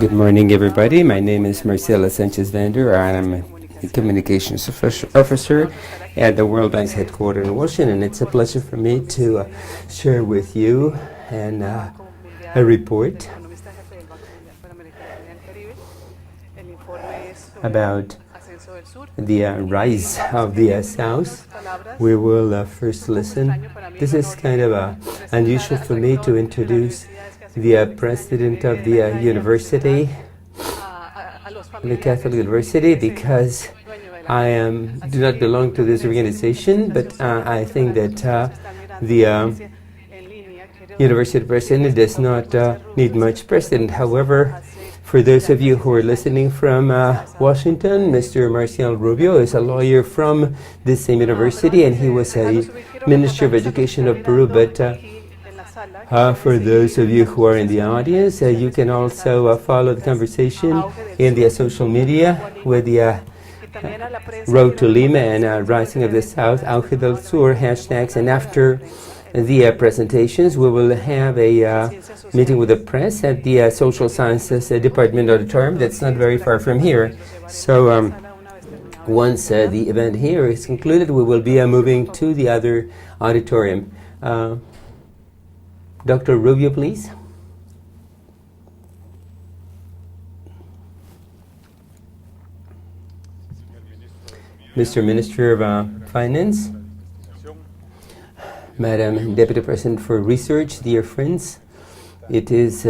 Good morning, everybody. My name is Marcela Sanchez-Vander, and I'm a communications officer at the World Bank's headquarters in Washington. It's a pleasure for me to share with you a report about the rise of the South. We will first listen. This is kind of unusual for me to introduce the president of the university, the Catholic University, because I do not belong to this organization, but I think that the university president does not need much president. However, for those of you who are listening from Washington, Mr. Marcial Rubio is a lawyer from this same university, and he was a Minister of Education of Peru. But for those of you who are in the audience, you can also follow the conversation in the social media with the Road to Lima and Rising of the South, Auge del Sur hashtags. And after the presentations, we will have a meeting with the press at the Social Sciences Department Auditorium. That's not very far from here. So once the event here is concluded, we will be moving to the other auditorium. Dr. Rubio, please. Mr. Minister of Finance, Madam Deputy President for Research, dear friends, it is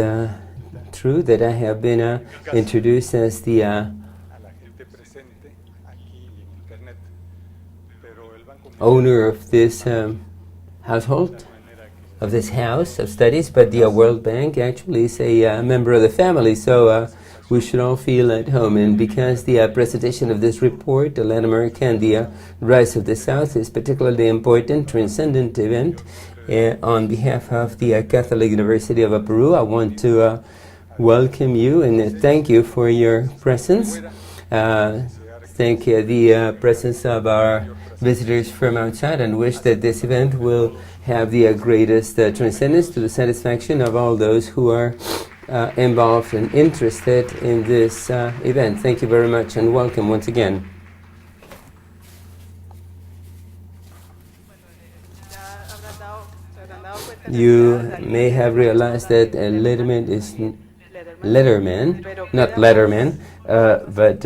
true that I have been introduced as the owner of this household, of this house of studies, but the World Bank actually is a member of the family, so we should all feel at home. And because the presentation of this report, the Latin America and the Rise of the South, is particularly important, transcendent event, on behalf of the Catholic University of Peru, I want to welcome you and thank you for your presence. Thank the presence of our visitors from outside, and wish that this event will have the greatest transcendence to the satisfaction of all those who are involved and interested in this event. Thank you very much and welcome once again. You may have realized that Letterman is Letterman, not Letterman, but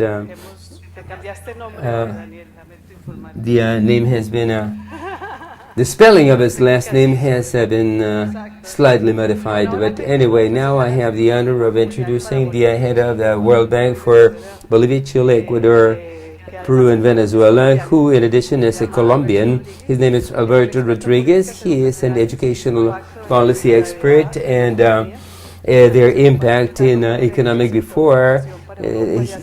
the name has been the spelling of his last name has been slightly modified. But anyway, now I have the honor of introducing the head of the World Bank for Bolivia, Chile, Ecuador, Peru, and Venezuela, who in addition is a Colombian. His name is Alberto Rodriguez. He is an educational policy expert, and their impact in economic before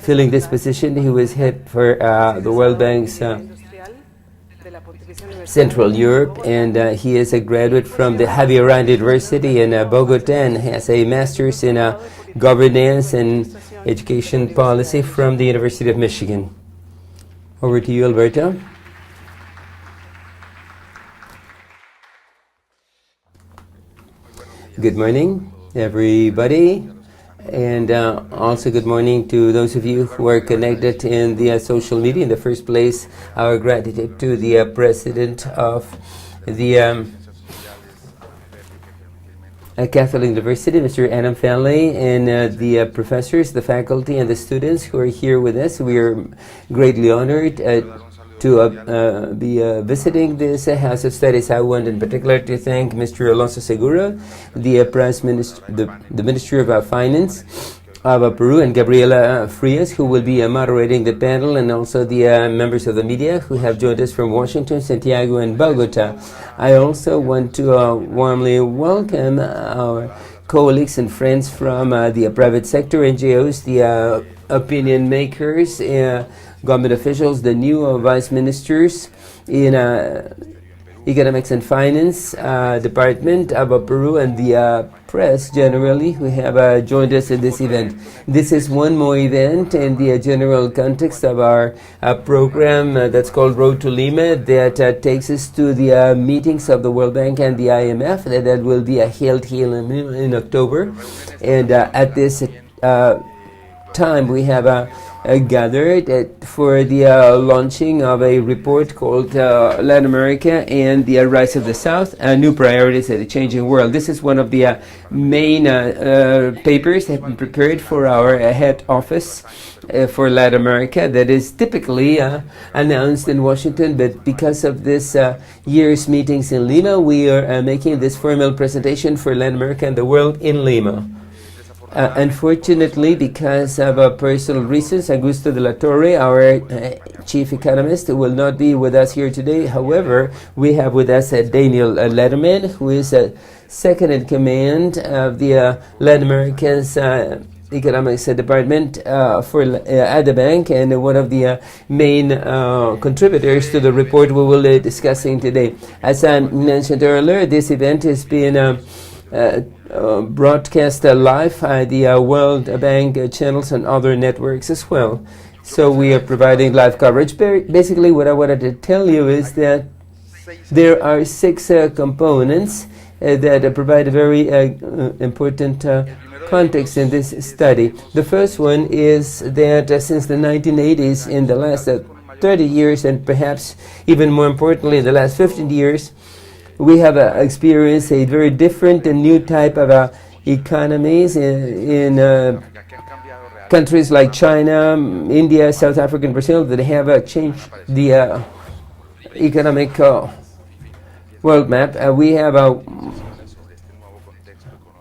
filling this position, he was head for the World Bank's Central Europe, and he is a graduate from the Javierand University in Bogota and has a master's in governance and education policy from the University of Michigan. Over to you, Alberto. Good morning, everybody. And also good morning to those of you who are connected in the social media. In the first place, our gratitude to the president of the Catholic University, Mr. Adam Fanley, and the professors, the faculty, and the students who are here with us. We are greatly honored to be visiting this House of Studies. I want in particular to thank Mr. Alonso Segura, the the Minister of Finance of Peru, and Gabriela Frias, who will be moderating the panel, and also the members of the media who have joined us from Washington, Santiago, and Bogota. I also want to warmly welcome our colleagues and friends from the private sector, NGOs, the opinion makers, government officials, the new vice ministers in Economics and Finance Department of Peru, and the press generally who have joined us in this event. This is one more event in the general context of our program that's called Road to Lima, that takes us to the meetings of the World Bank and the IMF that will be held here in October. And at this time we have gathered for the launching of a report called Latin America and the Rise of the South, New Priorities in a Changing World. This is one of the main papers that have been prepared for our head office for Latin America that is typically announced in Washington, but because of this year's meetings in Lima, we are making this formal presentation for Latin America and the world in Lima. Unfortunately, because of personal reasons, Augusto de la Torre, our chief economist, will not be with us here today. However, we have with us Daniel Letterman, who is second in command of the Latin America's Economics Department at the bank, and one of the main contributors to the report we will be discussing today. As I mentioned earlier, this event is being broadcast live at the World Bank channels and other networks as well. So we are providing live coverage. Basically, what I wanted to tell you is that there are 6 components that provide a very important context in this study. The first one is that since the 1980s, in the last 30 years, and perhaps even more importantly, in the last 15 years, we have experienced a very different and new type of economies in countries like China, India, South Africa, and Brazil that have changed the economic world map. We have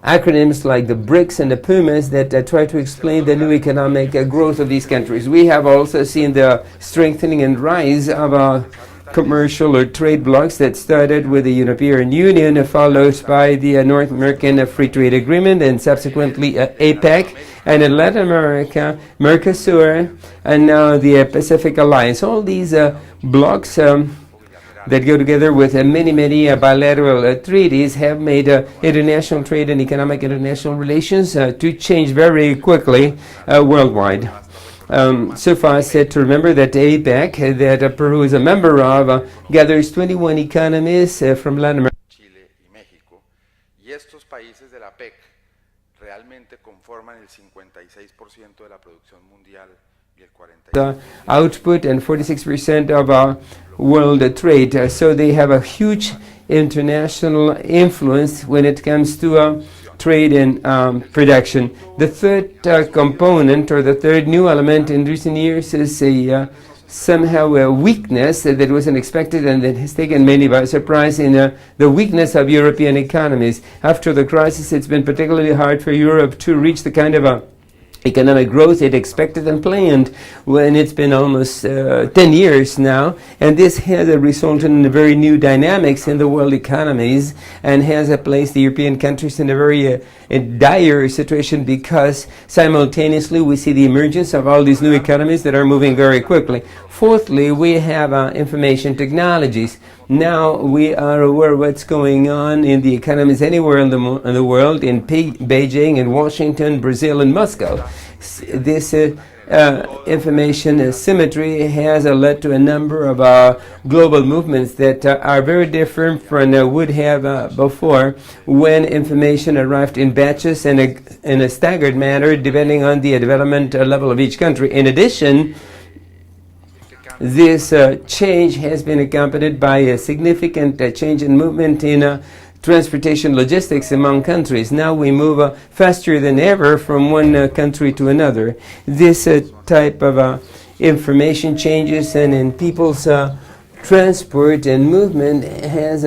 acronyms like the BRICS and the PUMAs that try to explain the new economic growth of these countries. We have also seen the strengthening and rise of commercial or trade blocs that started with the European Union, followed by the North American Free Trade Agreement, and subsequently APEC, and in Latin America, Mercosur, and now the Pacific Alliance. All these blocs that go together with many bilateral treaties have made international trade and economic international relations to change very quickly worldwide. Suffice it to remember that APEC, that Peru is a member of, gathers 21 economists from Latin America. Chile y México, y estos países de la PEC realmente conforman el 56% de la producción mundial y el 40%. Output and 46% of world trade. So they have a huge international influence when it comes to trade and production. The third component, or the third new element in recent years, is somehow a weakness that wasn't expected and that has taken many by surprise in the weakness of European economies. After the crisis, it's been particularly hard for Europe to reach the kind of economic growth it expected and planned when it's been almost 10 years now, and this has resulted in very new dynamics in the world economies and has placed the European countries in a very dire situation, because simultaneously we see the emergence of all these new economies that are moving very quickly. Fourthly, we have information technologies. Now we are aware of what's going on in the economies anywhere in the world, in Beijing, in Washington, Brazil, and Moscow. This information asymmetry has led to a number of global movements that are very different from would have before, when information arrived in batches and in a staggered manner depending on the development level of each country. In addition, this change has been accompanied by a significant change in movement in transportation logistics among countries. Now we move faster than ever from one country to another. This type of information changes and in people's transport and movement has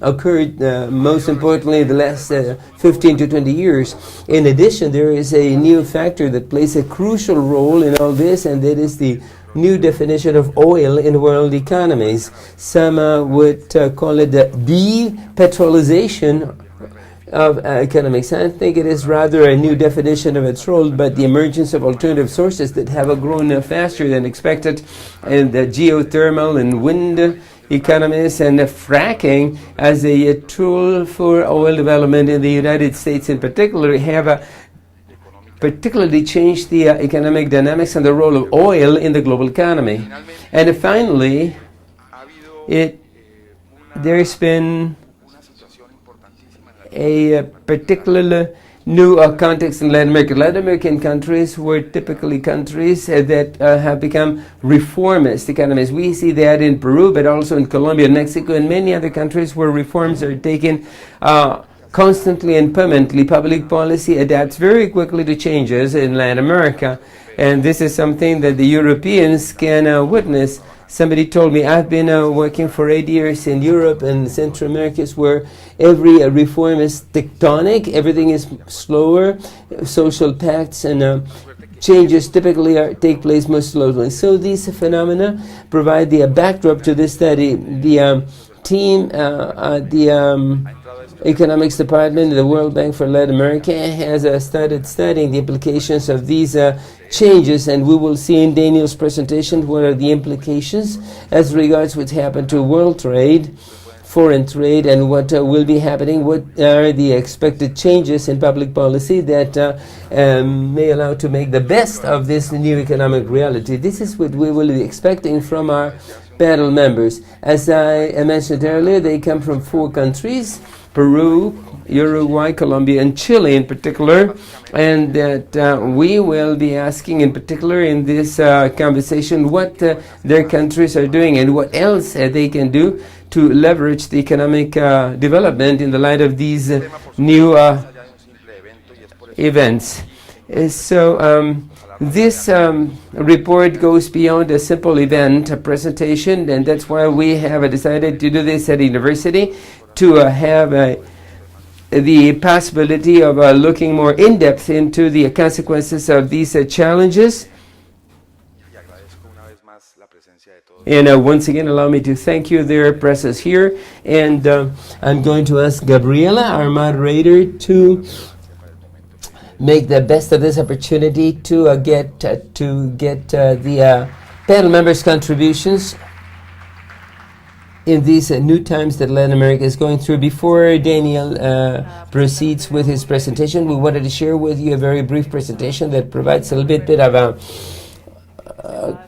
occurred most importantly the last 15 to 20 years. In addition, there is a new factor that plays a crucial role in all this, and that is the new definition of oil in world economies. Some would call it the de-petrolization of economics. I think it is rather a new definition of its role, but the emergence of alternative sources that have grown faster than expected, and the geothermal and wind economies and fracking as a tool for oil development in the United States in particular have particularly changed the economic dynamics and the role of oil in the global economy. And finally, there's been a particular new context in Latin America. Latin American countries were typically countries that have become reformist economies. We see that in Peru, but also in Colombia, Mexico, and many other countries where reforms are taken constantly and permanently. Public policy adapts very quickly to changes in Latin America, and this is something that the Europeans can witness. Somebody told me, I've been working for 8 years in Europe and Central America, where every reform is tectonic, everything is slower, social pacts and changes typically take place most slowly. So these phenomena provide the backdrop to this study. The team at the Economics Department of the World Bank for Latin America has started studying the implications of these changes, and we will see in Daniel's presentation what are the implications as regards what's happened to world trade, foreign trade, and what will be happening, what are the expected changes in public policy that may allow to make the best of this new economic reality. This is what we will be expecting from our panel members. As I mentioned earlier, they come from 4 countries: Peru, Uruguay, Colombia, and Chile in particular, and that we will be asking in particular in this conversation what their countries are doing and what else they can do to leverage the economic development in the light of these new events. This report goes beyond a simple event, a presentation, and that's why we have decided to do this at the university, to have the possibility of looking more in depth into the consequences of these challenges. And once again, allow me to thank you, their presence here. And I'm going to ask Gabriela, our moderator, to make the best of this opportunity to get the panel members' contributions in these new times that Latin America is going through. Before Daniel proceeds with his presentation, we wanted to share with you a very brief presentation that provides a little bit of a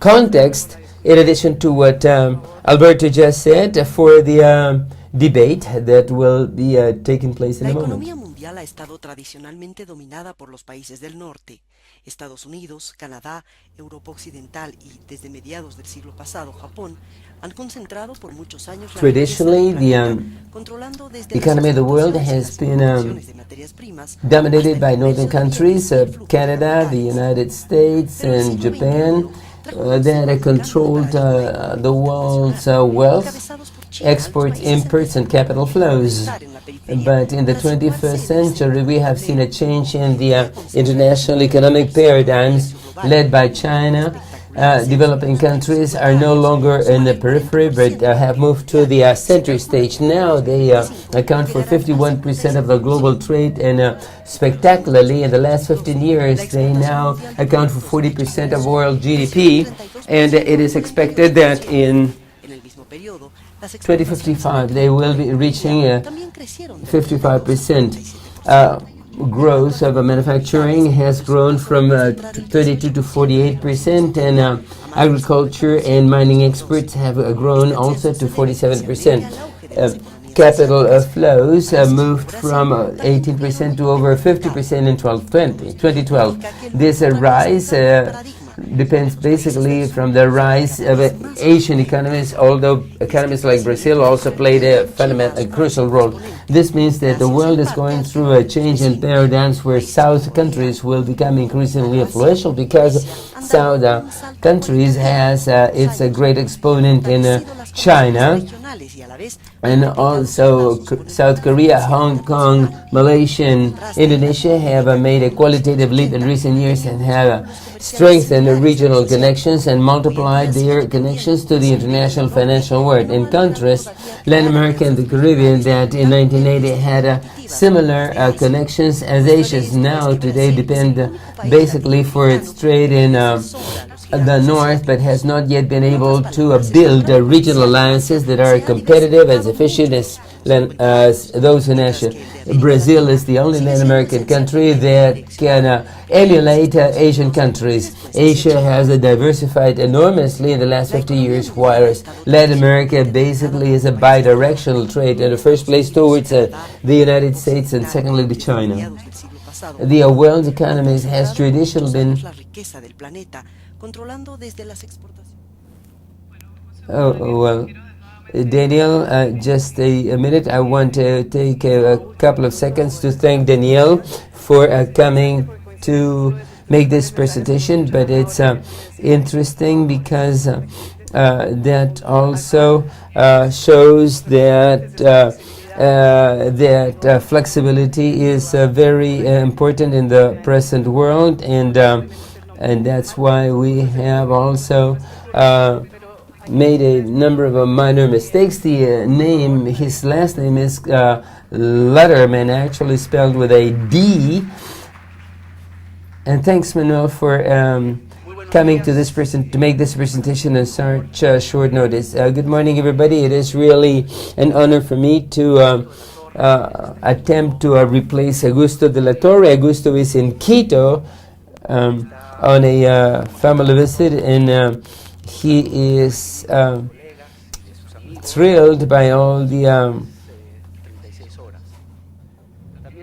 context, in addition to what Alberto just said, for the debate that will be taking place in a moment. La economía mundial ha estado tradicionalmente dominada por los países del norte. Estados Unidos, Canadá, Europa Occidental y, desde mediados del siglo pasado, Japón, han concentrado por muchos años la Traditionally, the economy of the world has been dominated by northern countries, Canada, the United States, and Japan, that controlled the world's wealth, exports, imports, and capital flows. But in the 21st century, we have seen a change in the international economic paradigms led by China. Developing countries are no longer in the periphery, but have moved to the center stage. Now they account for 51% of the global trade, and spectacularly, in the last 15 years, they now account for 40% of world GDP, and it is expected that in 2055 they will be reaching 55%. Growth of manufacturing has grown from 32 to 48%, and agriculture and mining exports have grown also to 47%. Capital flows moved from 18% to over 50% in 2012. This rise depends basically from the rise of Asian economies, although economies like Brazil also played a crucial role. This means that the world is going through a change in paradigms where South countries will become increasingly influential, because South countries has its a great exponent in China, and also South Korea, Hong Kong, Malaysia, and Indonesia have made a qualitative leap in recent years and have strengthened regional connections and multiplied their connections to the international financial world. In contrast, Latin America and the Caribbean, that in 1980 had similar connections as Asia's, now today depend basically for its trade in the north, but has not yet been able to build regional alliances that are competitive as efficient as those in Asia. Brazil is the only Latin American country that can emulate Asian countries. Asia has diversified enormously in the last 50 years, whereas Latin America basically is a bidirectional trade, in the first place towards the United States and secondly to China. the world economies has traditionally been. Oh, well, Daniel, just a minute. I want to take a couple of seconds to thank Danielle for coming to make this presentation, but it's interesting because that also shows that flexibility is very important in the present world, and that's why we have also made a number of minor mistakes. The name, his last name is Letterman, actually spelled with a D. And thanks, Manuel, for coming to this to make this presentation on such short notice. Good morning, everybody. It is really an honor for me to attempt to replace Augusto de la Torre. Augusto is in Quito on a family visit, and he is thrilled by all the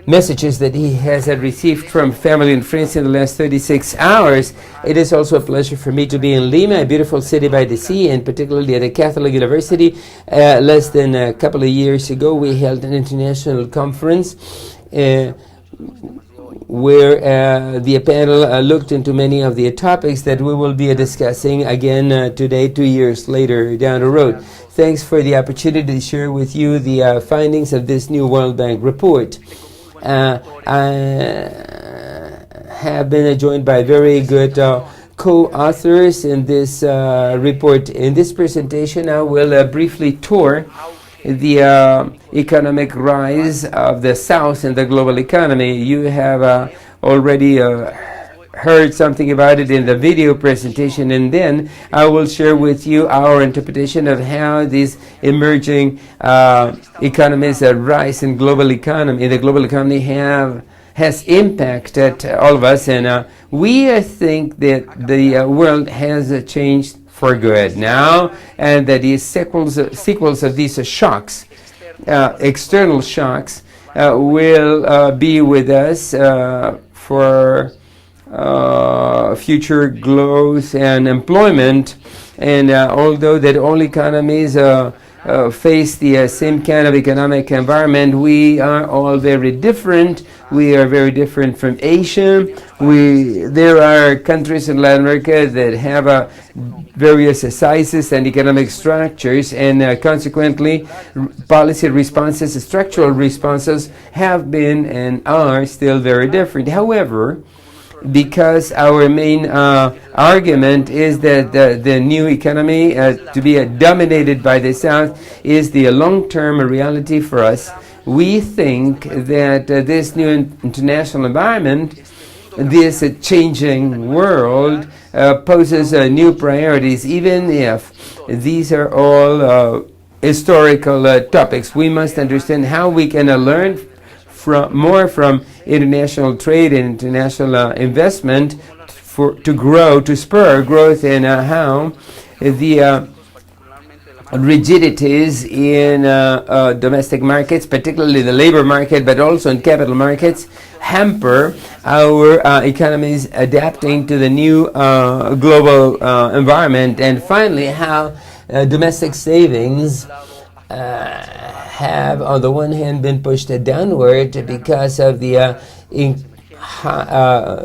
messages that he has received from family and friends in the last 36 hours. It is also a pleasure for me to be in Lima, a beautiful city by the sea, and particularly at a Catholic university. Less than a couple of years ago, we held an international conference where the panel looked into many of the topics that we will be discussing again today, 2 years later down the road. Thanks for the opportunity to share with you the findings of this new World Bank report. I have been joined by very good co-authors in this report. In this presentation, I will briefly tour the economic rise of the South in the global economy. You have already heard something about it in the video presentation, and then I will share with you our interpretation of how these emerging economies that rise in the global economy has impacted all of us, and we think that the world has changed for good now, and that the sequels of these shocks, external shocks, will be with us for future growth and employment. And although that all economies face the same kind of economic environment, we are all very different. We are very different from Asia. There are countries in Latin America that have various sizes and economic structures, and consequently policy responses, structural responses have been and are still very different. However, because our main argument is that the new economy to be dominated by the South is the long-term reality for us, we think that this new international environment, this changing world, poses new priorities, even if these are all historical topics. We must understand how we can learn more from international trade and international investment to spur growth, and how the rigidities in domestic markets, particularly the labor market, but also in capital markets, hamper our economies adapting to the new global environment. And finally, how domestic savings have, on the one hand, been pushed downward because of the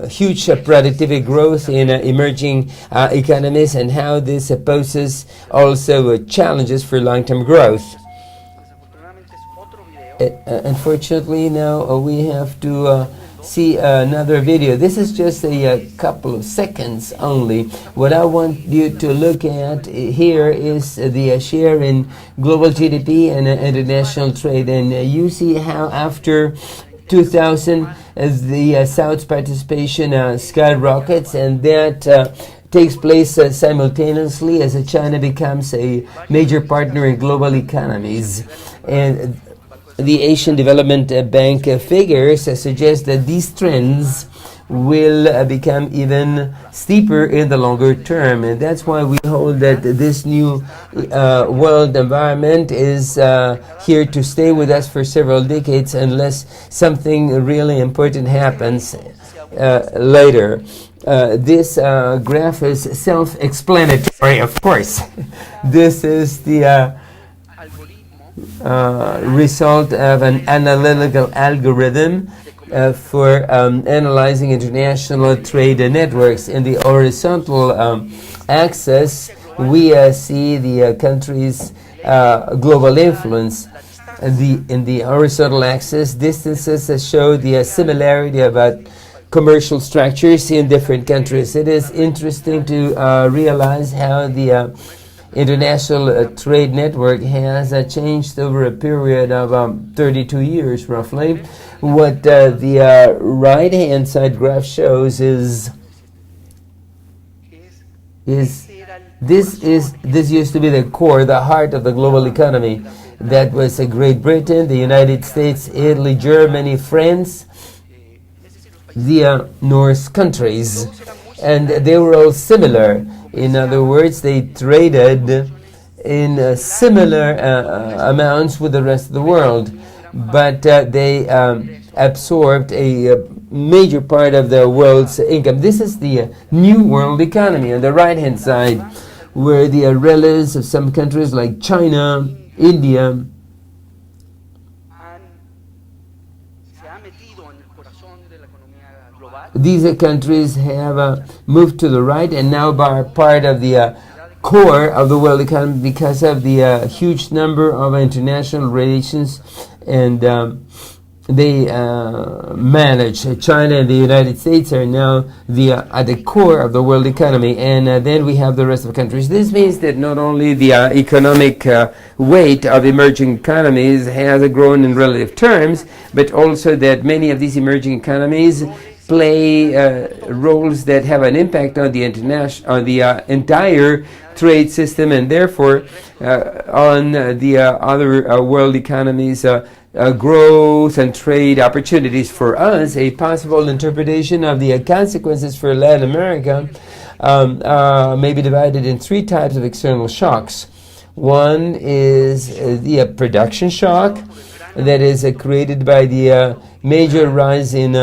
huge productivity growth in emerging economies, and how this poses also challenges for long-term growth. Unfortunately, now we have to see another video. This is just a couple of seconds only. What I want you to look at here is the share in global GDP and international trade, and you see how after 2000 as the South's participation skyrockets, and that takes place simultaneously as China becomes a major partner in global economies. And the Asian Development Bank figures suggest that these trends will become even steeper in the longer term, and that's why we hold that this new world environment is here to stay with us for several decades unless something really important happens later. This graph is self-explanatory, of course. This is the result of an analytical algorithm for analyzing international trade networks. In the horizontal axis, we see the country's global influence. In the horizontal axis, distances show the similarity about commercial structures in different countries. It is interesting to realize how the international trade network has changed over a period of 32 years, roughly. What the right-hand side graph shows is this used to be the core, the heart of the global economy. That was Great Britain, the United States, Italy, Germany, France, the North countries, and they were all similar. In other words, they traded in similar amounts with the rest of the world, but they absorbed a major part of the world's income. This is the new world economy on the right-hand side, where the relatives of some countries like China, India, these countries have moved to the right and now are part of the core of the world economy because of the huge number of international relations, and they manage. China and the United States are now at the core of the world economy, and then we have the rest of the countries. This means that not only the economic weight of emerging economies has grown in relative terms, but also that many of these emerging economies play roles that have an impact on the entire trade system, and therefore on the other world economies' growth and trade opportunities. For us, a possible interpretation of the consequences for Latin America may be divided in three types of external shocks. One is the production shock that is created by the major rise in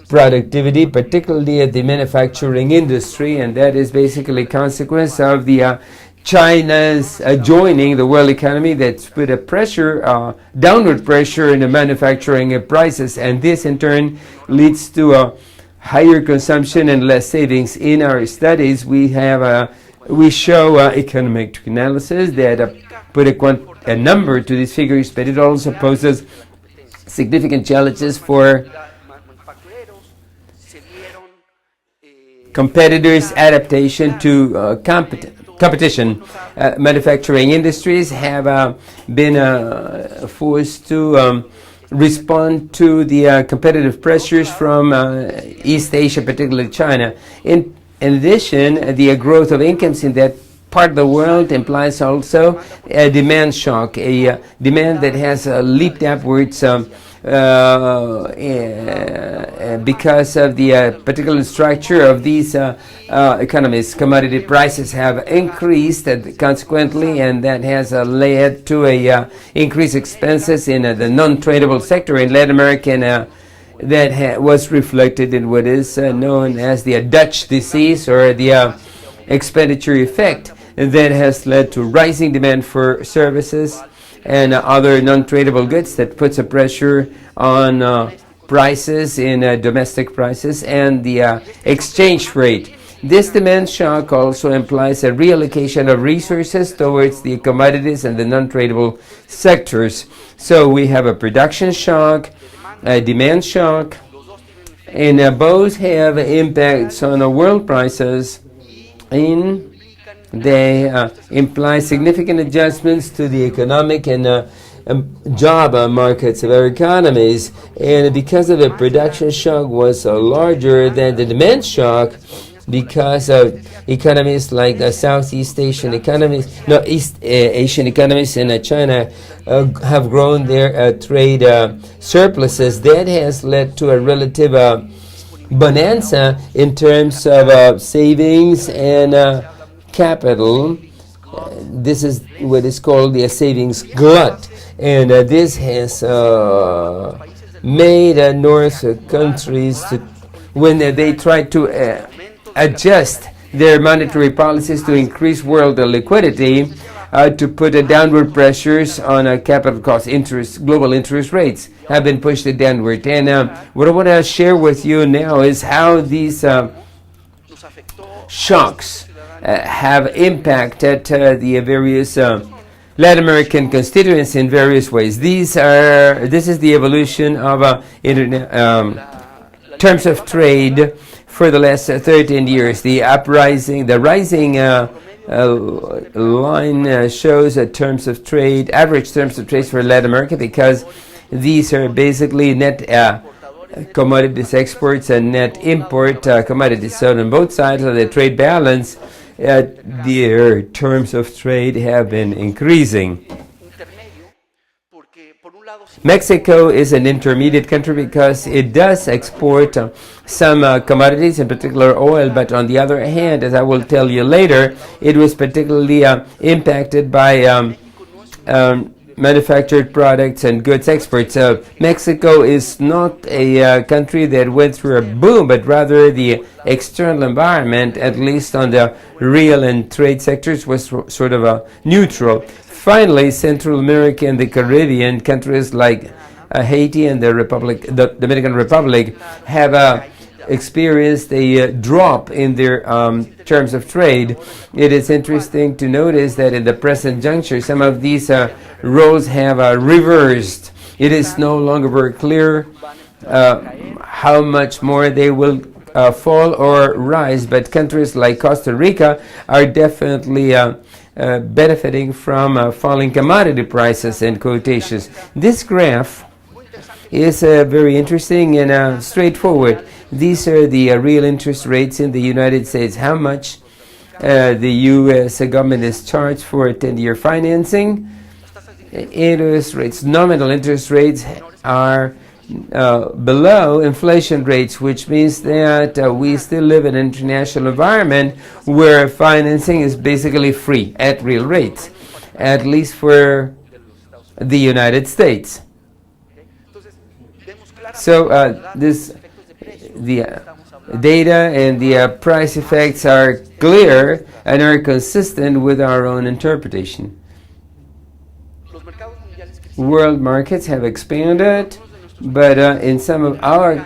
productivity, particularly at the manufacturing industry, and that is basically a consequence of the China's joining the world economy that's put a pressure, downward pressure in the manufacturing prices, and this in turn leads to higher consumption and less savings. In our studies, we show economic analysis that put a number to these figures, but it also poses significant challenges for competitors' adaptation to competition. Manufacturing industries have been forced to respond to the competitive pressures from East Asia, particularly China. In addition, the growth of incomes in that part of the world implies also a demand shock, a demand that has leaped upwards because of the particular structure of these economies. Commodity prices have increased consequently, and that has led to increased expenses in the non-tradable sector in Latin America, and that was reflected in what is known as the Dutch disease, or the expenditure effect, that has led to rising demand for services and other non-tradable goods that puts a pressure on prices in domestic prices and the exchange rate. This demand shock also implies a reallocation of resources towards the commodities and the non-tradable sectors. So we have a production shock, a demand shock, and both have impacts on the world prices, and they imply significant adjustments to the economic and job markets of our economies. And because of the production shock was larger than the demand shock, because economies like Southeast Asian economies, no, East Asian economies in China have grown their trade surpluses. That has led to a relative bonanza in terms of savings and capital. This is what is called the savings glut, and this has made North countries to, when they try to adjust their monetary policies to increase world liquidity, to put downward pressures on capital cost interest, global interest rates have been pushed downward. And what I want to share with you now is how these shocks have impacted the various Latin American constituents in various ways. This is the evolution of terms of trade for the last 13 years. The rising line shows terms of trade, average terms of trade for Latin America, because these are basically net commodities exports and net import commodities. So on both sides of the trade balance, their terms of trade have been increasing. Mexico is an intermediate country because it does export some commodities, in particular oil, but on the other hand, as I will tell you later, it was particularly impacted by manufactured products and goods exports. Mexico is not a country that went through a boom, but rather the external environment, at least on the real and trade sectors, was sort of neutral. Finally, Central America and the Caribbean countries like Haiti and the Dominican Republic have experienced a drop in their terms of trade. It is interesting to notice that in the present juncture, some of these roles have reversed. It is no longer very clear how much more they will fall or rise, but countries like Costa Rica are definitely benefiting from falling commodity prices and quotations. This graph is very interesting and straightforward. These are the real interest rates in the United States, how much the U.S. government is charged for 10-year financing. Interest rates, nominal interest rates, are below inflation rates, which means that we still live in an international environment where financing is basically free at real rates, at least for the United States. So the data and the price effects are clear and are consistent with our own interpretation. World markets have expanded, but in some of our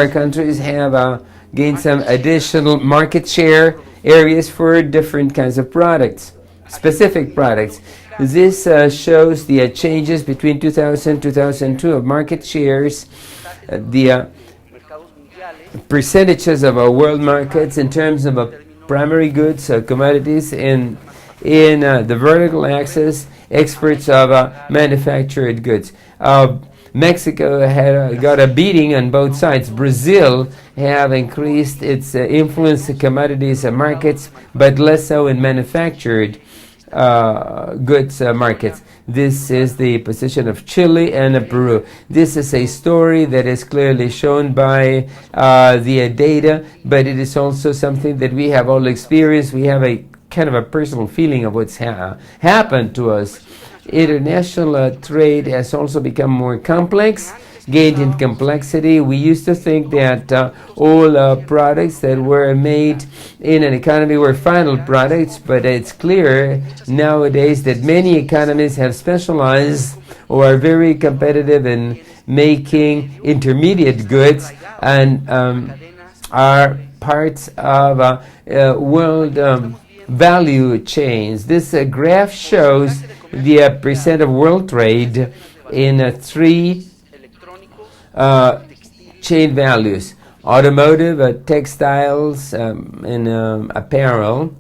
countries have gained some additional market share areas for different kinds of products, specific products. This shows the changes between 2000 and 2002 of market shares, the percentages of our world markets in terms of primary goods, commodities, in the vertical axis, exports of manufactured goods. Mexico had got a beating on both sides. Brazil have increased its influence in commodities markets, but less so in manufactured goods markets. This is the position of Chile and Peru. This is a story that is clearly shown by the data, but it is also something that we have all experienced. We have a kind of a personal feeling of what's happened to us. International trade has also become more complex, gained in complexity. We used to think that all products that were made in an economy were final products, but it's clear nowadays that many economies have specialized or are very competitive in making intermediate goods and are parts of world value chains. This graph shows the percent of world trade in three chain values: automotive, textiles, and apparel.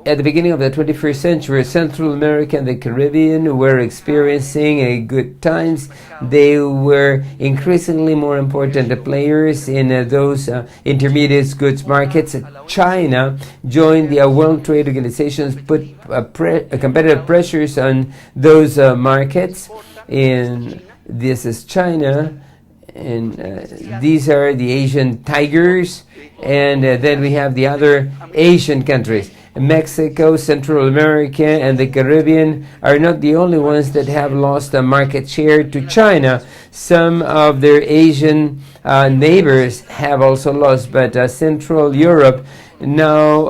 at the beginning of the 21st century, Central America and the Caribbean were experiencing good times. They were increasingly more important players in those intermediate goods markets. China joined the World Trade Organization, put competitive pressures on those markets. This is China, and these are the Asian tigers, and then we have the other Asian countries. Mexico, Central America, and the Caribbean are not the only ones that have lost a market share to China. Some of their Asian neighbors have also lost, but Central Europe now,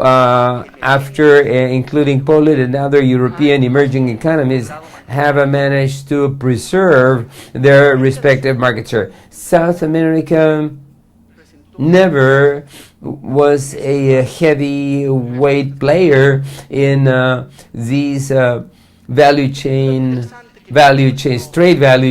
after including Poland and other European emerging economies, have managed to preserve their respective market share. South America never was a heavyweight player in these trade value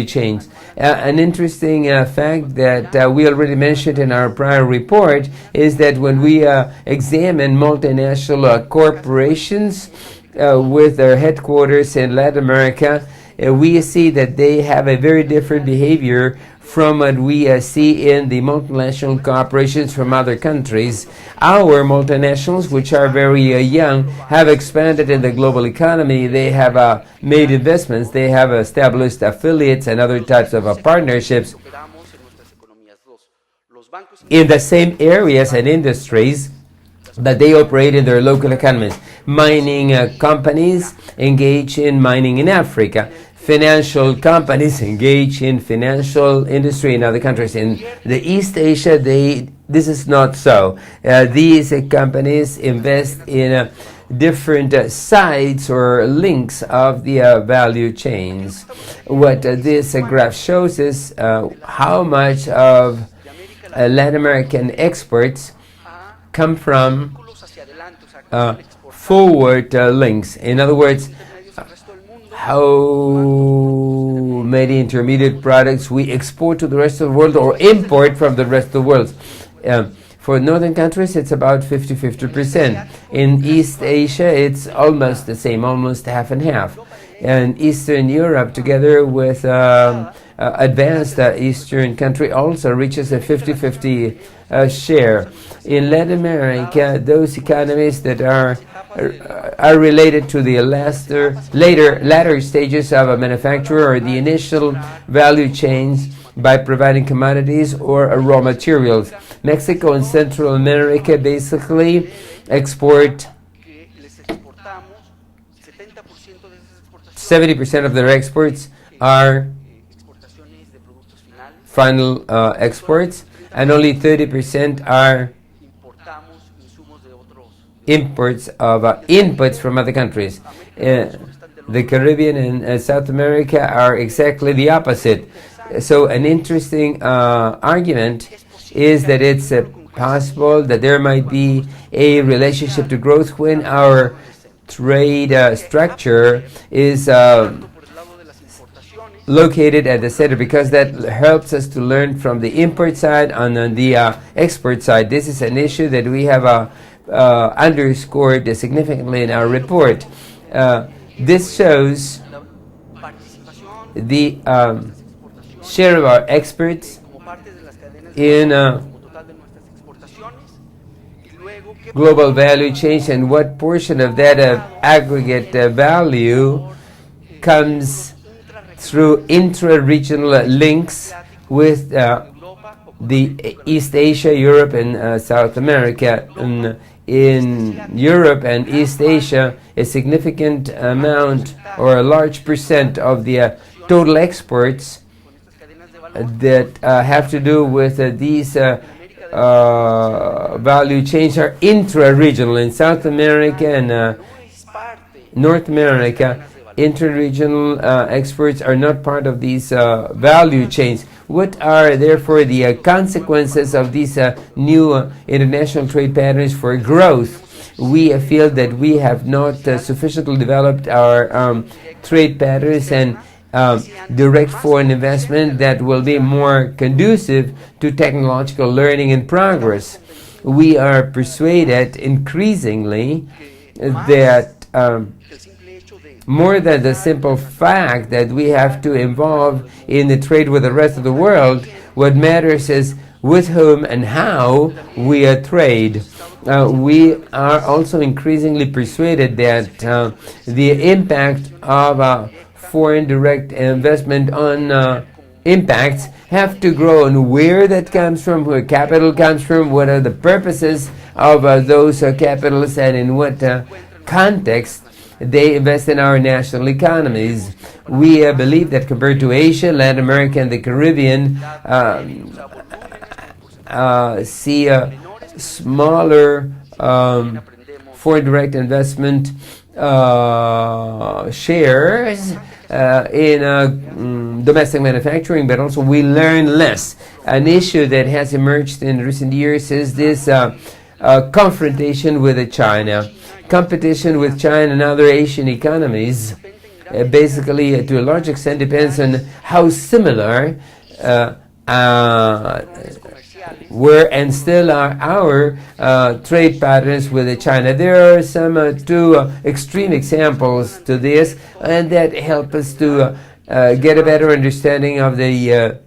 chains. An interesting fact that we already mentioned in our prior report is that when we examine multinational corporations with their headquarters in Latin America, we see that they have a very different behavior from what we see in the multinational corporations from other countries. Our multinationals, which are very young, have expanded in the global economy. They have made investments. They have established affiliates and other types of partnerships in the same areas and industries that they operate in their local economies. Mining companies engage in mining in Africa. Financial companies engage in financial industry in other countries. In the East Asia, this is not so. These companies invest in different sides or links of the value chains. What this graph shows is how much of Latin American exports come from forward links. In other words, how many intermediate products we export to the rest of the world or import from the rest of the world. For northern countries, it's about 50-50%. In East Asia, it's almost the same, almost half and half. And Eastern Europe, together with advanced Eastern country, also reaches a 50-50 share. In Latin America, those economies that are related to the latter stages of a manufacturer or the initial value chains by providing commodities or raw materials. Mexico and Central America basically export 70% of their exports are final exports, and only 30% are imports of inputs from other countries. The Caribbean and South America are exactly the opposite. So an interesting argument is that it's possible that there might be a relationship to growth when our trade structure is located at the center, because that helps us to learn from the import side and on the export side. This is an issue that we have underscored significantly in our report. This shows the share of our exports in global value chains, and what portion of that aggregate value comes through intra-regional links with the East Asia, Europe, and South America. In Europe and East Asia, a significant amount or a large percent of the total exports that have to do with these value chains are intra-regional. In South America and North America, intra-regional exports are not part of these value chains. What are therefore the consequences of these new international trade patterns for growth? We feel that we have not sufficiently developed our trade patterns and direct foreign investment that will be more conducive to technological learning and progress. We are persuaded increasingly that more than the simple fact that we have to involve in the trade with the rest of the world, what matters is with whom and how we trade. We are also increasingly persuaded that the impact of foreign direct investment on impacts have to grow, and where that comes from, where capital comes from, what are the purposes of those capitals, and in what context they invest in our national economies. We believe that compared to Asia, Latin America, and the Caribbean, see smaller foreign direct investment shares in domestic manufacturing, but also we learn less. An issue that has emerged in recent years is this confrontation with China. Competition with China and other Asian economies basically to a large extent depends on how similar were and still are our trade patterns with China. There are some two extreme examples to this, and that help us to get a better understanding of the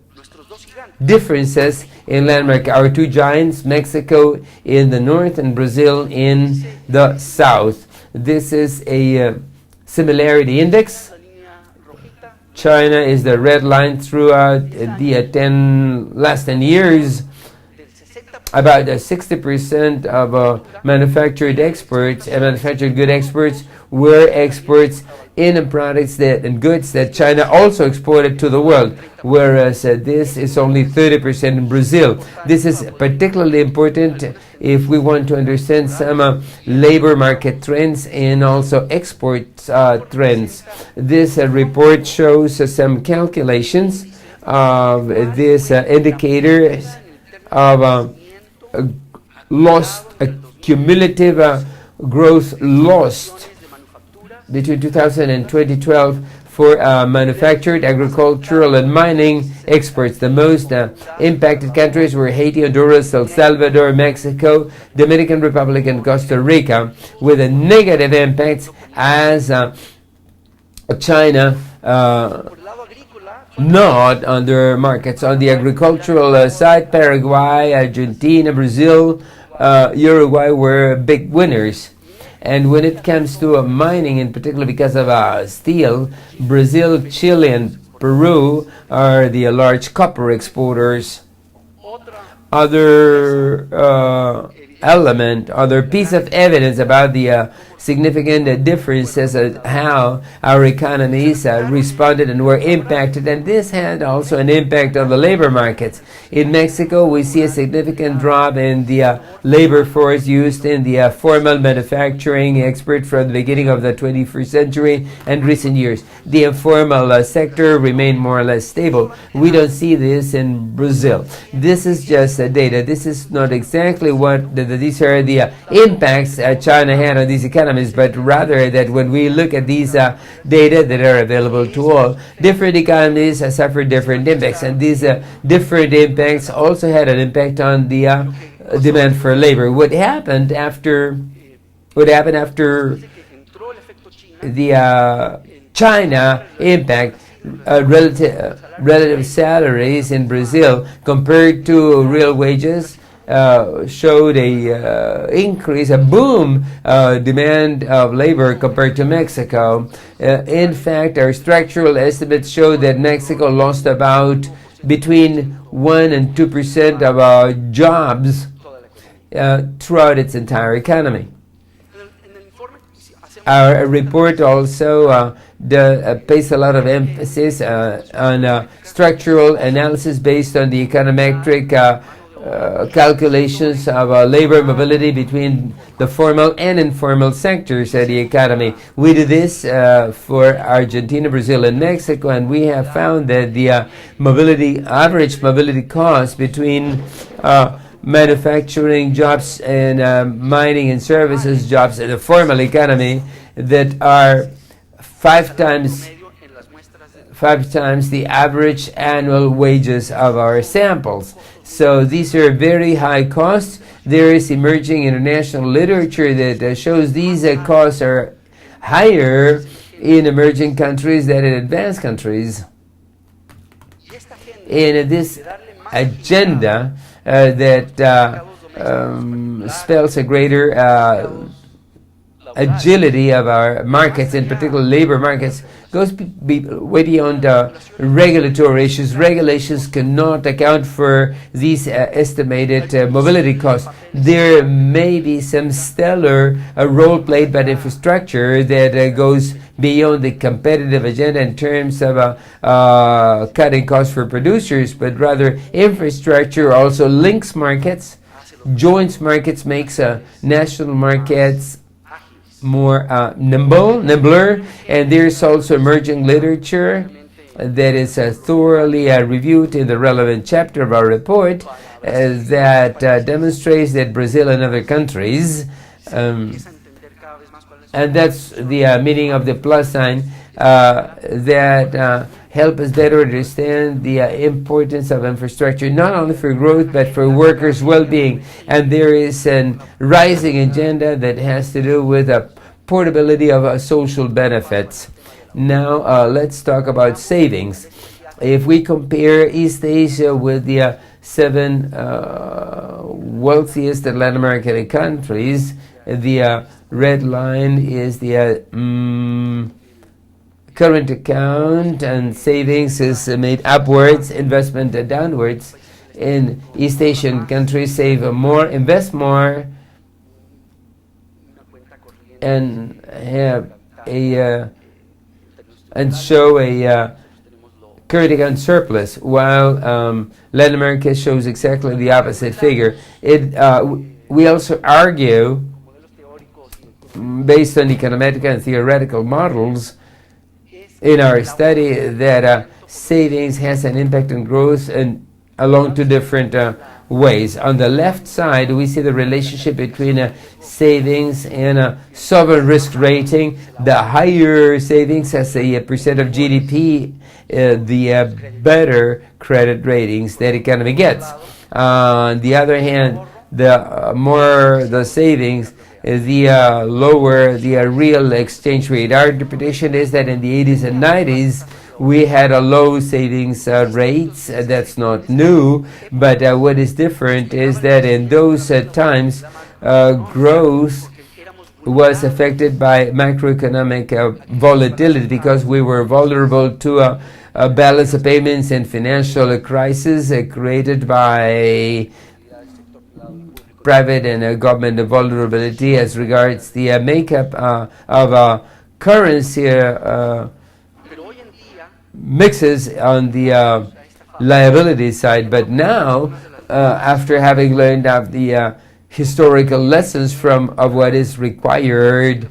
differences in landmark. Our two giants, Mexico in the north and Brazil in the south. This is a similarity index. China is the red line throughout the last 10 years. About 60% of manufactured exports and manufactured good exports were exports in products and goods that China also exported to the world, whereas this is only 30% in Brazil. This is particularly important if we want to understand some labor market trends and also export trends. This report shows some calculations of this indicator of cumulative growth lost between 2000 and 2012 for manufactured, agricultural, and mining exports. The most impacted countries were Haiti, Honduras, El Salvador, Mexico, Dominican Republic, and Costa Rica, with a negative impact as China not on their markets. On the agricultural side, Paraguay, Argentina, Brazil, Uruguay were big winners. And when it comes to mining, in particular because of steel, Brazil, Chile, and Peru are the large copper exporters. Other piece of evidence about the significant differences of how our economies responded and were impacted, and this had also an impact on the labor markets. In Mexico, we see a significant drop in the labor force used in the formal manufacturing export from the beginning of the 21st century and recent years. The informal sector remained more or less stable. We don't see this in Brazil. This is just data. This is not exactly what these are the impacts China had on these economies, but rather that when we look at these data that are available to all, different economies suffered different impacts, and these different impacts also had an impact on the demand for labor. What happened after the China impact? Relative salaries in Brazil compared to real wages showed a boom demand of labor compared to Mexico. In fact, our structural estimates show that Mexico lost about between 1 and 2% of jobs throughout its entire economy. Our report also pays a lot of emphasis on structural analysis based on the econometric calculations of labor mobility between the formal and informal sectors of the economy. We do this for Argentina, Brazil, and Mexico, and we have found that the average mobility cost between manufacturing jobs and mining and services jobs in the formal economy that are 5 5 times the average annual wages of our samples. So these are very high costs. There is emerging international literature that shows these costs are higher in emerging countries than in advanced countries. In this agenda that spells a greater agility of our markets, in particular labor markets, goes way beyond regulatory issues. Regulations cannot account for these estimated mobility costs. There may be some stellar role played by the infrastructure that goes beyond the competitive agenda in terms of cutting costs for producers, but rather infrastructure also links markets, joins markets, makes national markets more nimbler, and there's also emerging literature that is thoroughly reviewed in the relevant chapter of our report that demonstrates that Brazil and other countries, and that's the meaning of the plus sign, that help us better understand the importance of infrastructure, not only for growth, but for workers' well-being. And there is a rising agenda that has to do with the portability of social benefits. Now, let's talk about savings. If we compare East Asia with the 7 wealthiest Latin American countries, the red line is the current account, and savings is made upwards, investment downwards. In East Asian countries, save more, invest more, and have and show a current account surplus, while Latin America shows exactly the opposite figure. We also argue, based on econometric and theoretical models, in our study that savings has an impact on growth and along 2 different ways. On the left side, we see the relationship between savings and sovereign risk rating. The higher savings as a percent of GDP, the better credit ratings that economy gets. On the other hand, the more the savings, the lower the real exchange rate. Our interpretation is that in the 80s and 90s, we had a low savings rates. That's not new, but what is different is that in those times, growth was affected by macroeconomic volatility, because we were vulnerable to a balance of payments and financial crisis created by private and government vulnerability as regards the makeup of currency mixes on the liability side. But now, after having learned of the historical lessons of what is required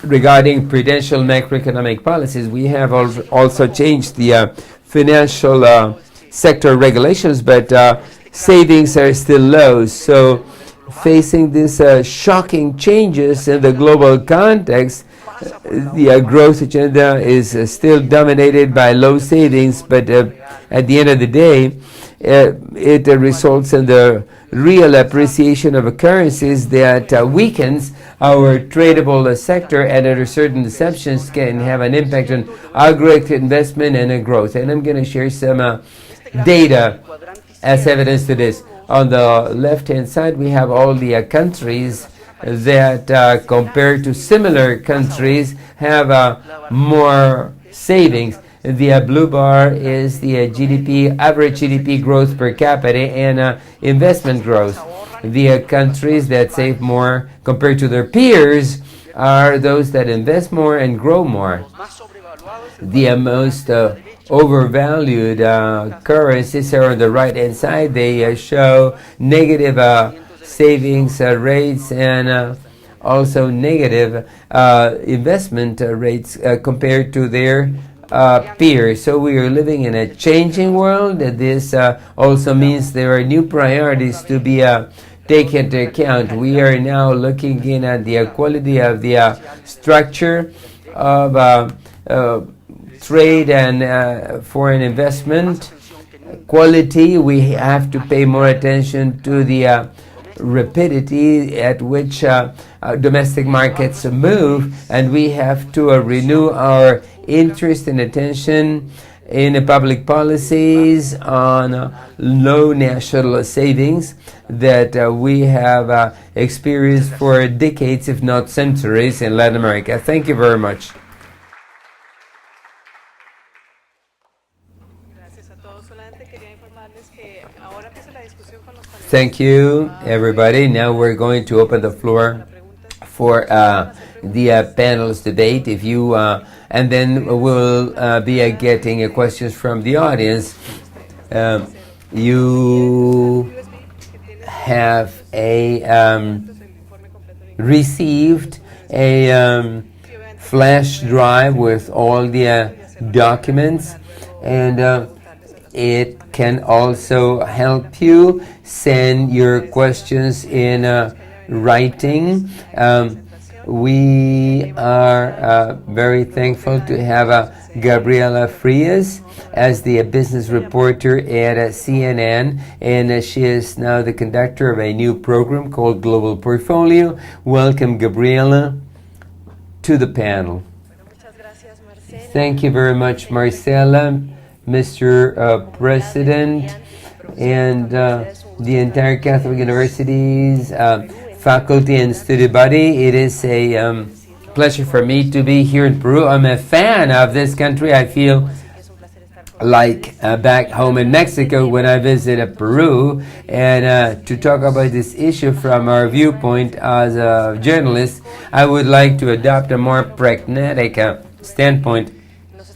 regarding prudential macroeconomic policies, we have also changed the financial sector regulations, but savings are still low. So facing these shocking changes in the global context, the growth agenda is still dominated by low savings, but at the end of the day, it results in the real appreciation of currencies that weakens our tradable sector, and under certain exceptions can have an impact on aggregate investment and growth. And I'm going to share some data as evidence to this. On the left-hand side, we have all the countries that, compared to similar countries, have more savings. The blue bar is the GDP, average GDP growth per capita, and investment growth. The countries that save more compared to their peers are those that invest more and grow more. The most overvalued currencies are on the right-hand side. They show negative savings rates and also negative investment rates compared to their peers. So we are living in a changing world. This also means there are new priorities to be take into account. We are now looking in at the quality of the structure of trade and foreign investment. Quality, we have to pay more attention to the rapidity at which domestic markets move, and we have to renew our interest and attention in public policies on low national savings that we have experienced for decades, if not centuries, in Latin America. Thank you very much. Thank you, everybody. Now we're going to open the floor for the panel's debate. If you and then we'll be getting questions from the audience. You have received a flash drive with all the documents, and it can also help you send your questions in writing. We are very thankful to have Gabriela Frias as the business reporter at CNN, and she is now the conductor of a new program called Global Portfolio. Welcome, Gabriela, to the panel. Thank you very much, Marcela, Mr. President, and the entire Catholic University's faculty and student body. It is a pleasure for me to be here in Peru. I'm a fan of this country. I feel like back home in Mexico when I visited Peru, and to talk about this issue from our viewpoint as a journalist, I would like to adopt a more pragmatic standpoint.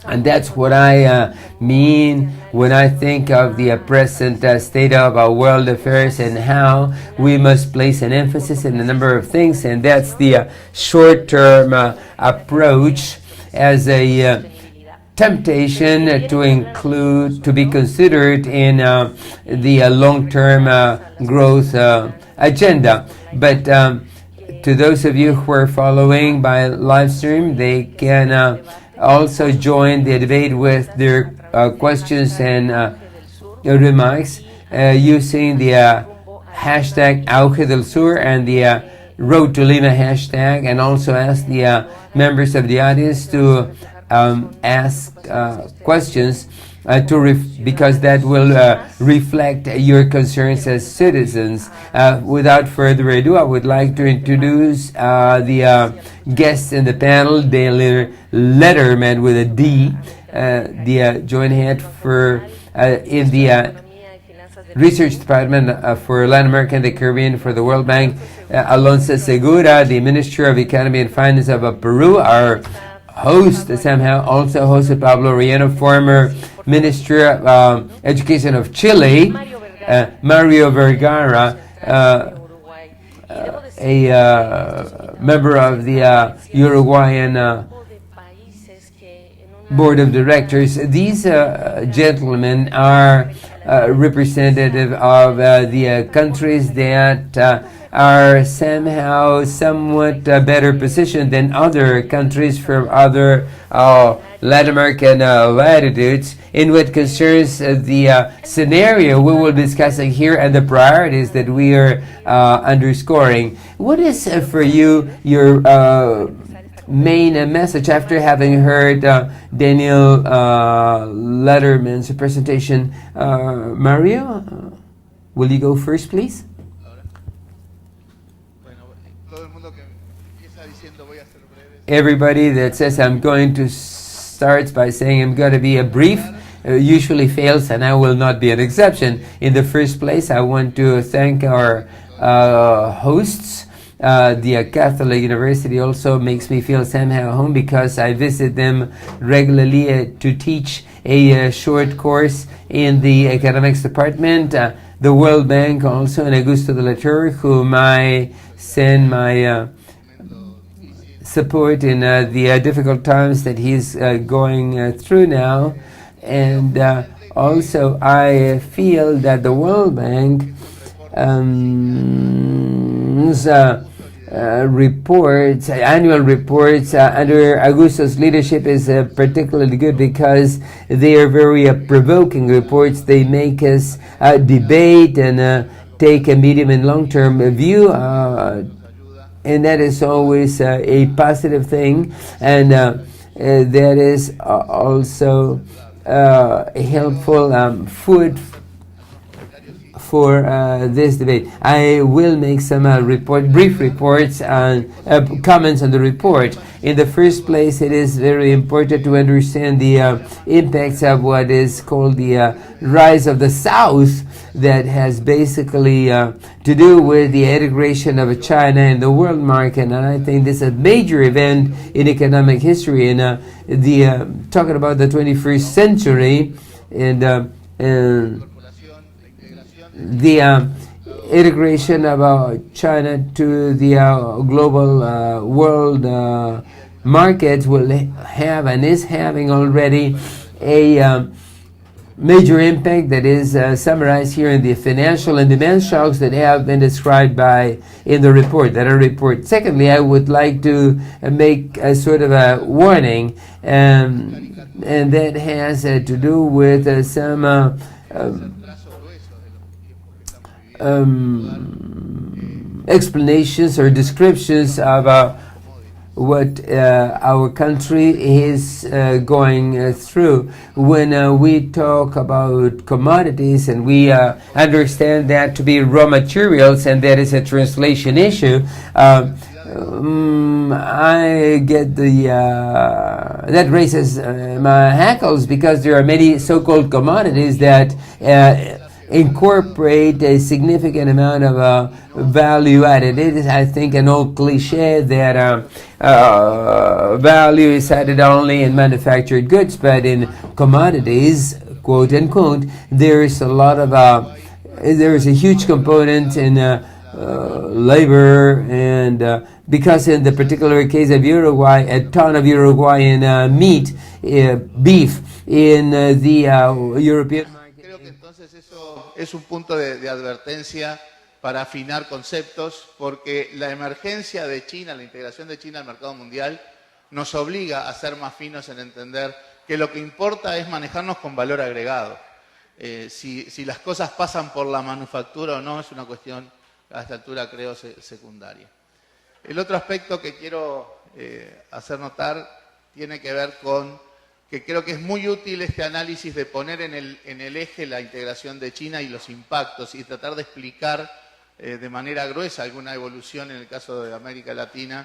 And that's what I mean when I think of the present state of our world affairs and how we must place an emphasis in a number of things. And that's the short-term approach as a temptation to be considered in the long-term growth agenda. But to those of you who are following by live stream, they can also join the debate with their questions and remarks using the hashtag Auge del Sur and the Road to Lima hashtag, and also ask the members of the audience to ask questions because that will reflect your concerns as citizens. Without further ado, I would like to introduce the guests in the panel, Daily Letterman with a D, the joint head for in the Research Department for Latin America and the Caribbean for the World Bank, Alonso Segura, the Minister of Economy and Finance of Peru. Our host somehow also hosted Pablo Relleno, former Minister of Education of Chile, Mario Vergara, a member of the Uruguayan Board of Directors. These gentlemen are representative of the countries that are somehow somewhat better positioned than other countries from other Latin American latitudes in what concerns the scenario we will be discussing here and the priorities that we are underscoring. What is for you your main message after having heard Daniel Letterman's presentation? Mario, will you go first, please? Everybody that says I'm going to start by saying I'm going to be brief usually fails, and I will not be an exception. In the first place, I want to thank our hosts. The Catholic University also makes me feel somehow home because I visit them regularly to teach a short course in the economics department. The World Bank also, and Augusto de la Torre, whom I send my support in the difficult times that he's going through now. And also I feel that the World Bank reports, annual reports under Augusto's leadership is particularly good because they are very provoking reports. They make us debate and take a medium and long-term view, and that is always a positive thing, and that is also helpful food for this debate. I will make some brief reports and comments on the report. In the first place, it is very important to understand the impacts of what is called the rise of the South, that has basically to do with the integration of China in the world market. And I think this is a major event in economic history, and talking about the 21st century, and the integration of China to the global world markets will have and is having already a major impact that is summarized here in the financial and demand shocks that have been described in the report, Secondly, I would like to make a sort of a warning, and that has to do with some explanations or descriptions of what our country is going through. When we talk about commodities, and we understand that to be raw materials, and that is a translation issue, I get that raises my hackles, because there are many so-called commodities that incorporate a significant amount of value added. It is, I think, an old cliche that value is added only in manufactured goods, but in commodities, quote unquote, there is a lot of there is a huge component in labor, and because in the particular case of Uruguay, a ton of Uruguayan meat, beef in the European. Es un punto de advertencia para afinar conceptos, porque la emergencia de China, la integración de China al mercado mundial, nos obliga a ser más finos en entender que lo que importa es manejarnos con valor agregado. Si las cosas pasan por la manufactura o no, es una cuestión, a esta altura creo, secundaria. El otro aspecto que quiero hacer notar tiene que ver con que creo que es muy útil este análisis de poner en el eje la integración de China y los impactos, y tratar de explicar de manera gruesa alguna evolución en el caso de América Latina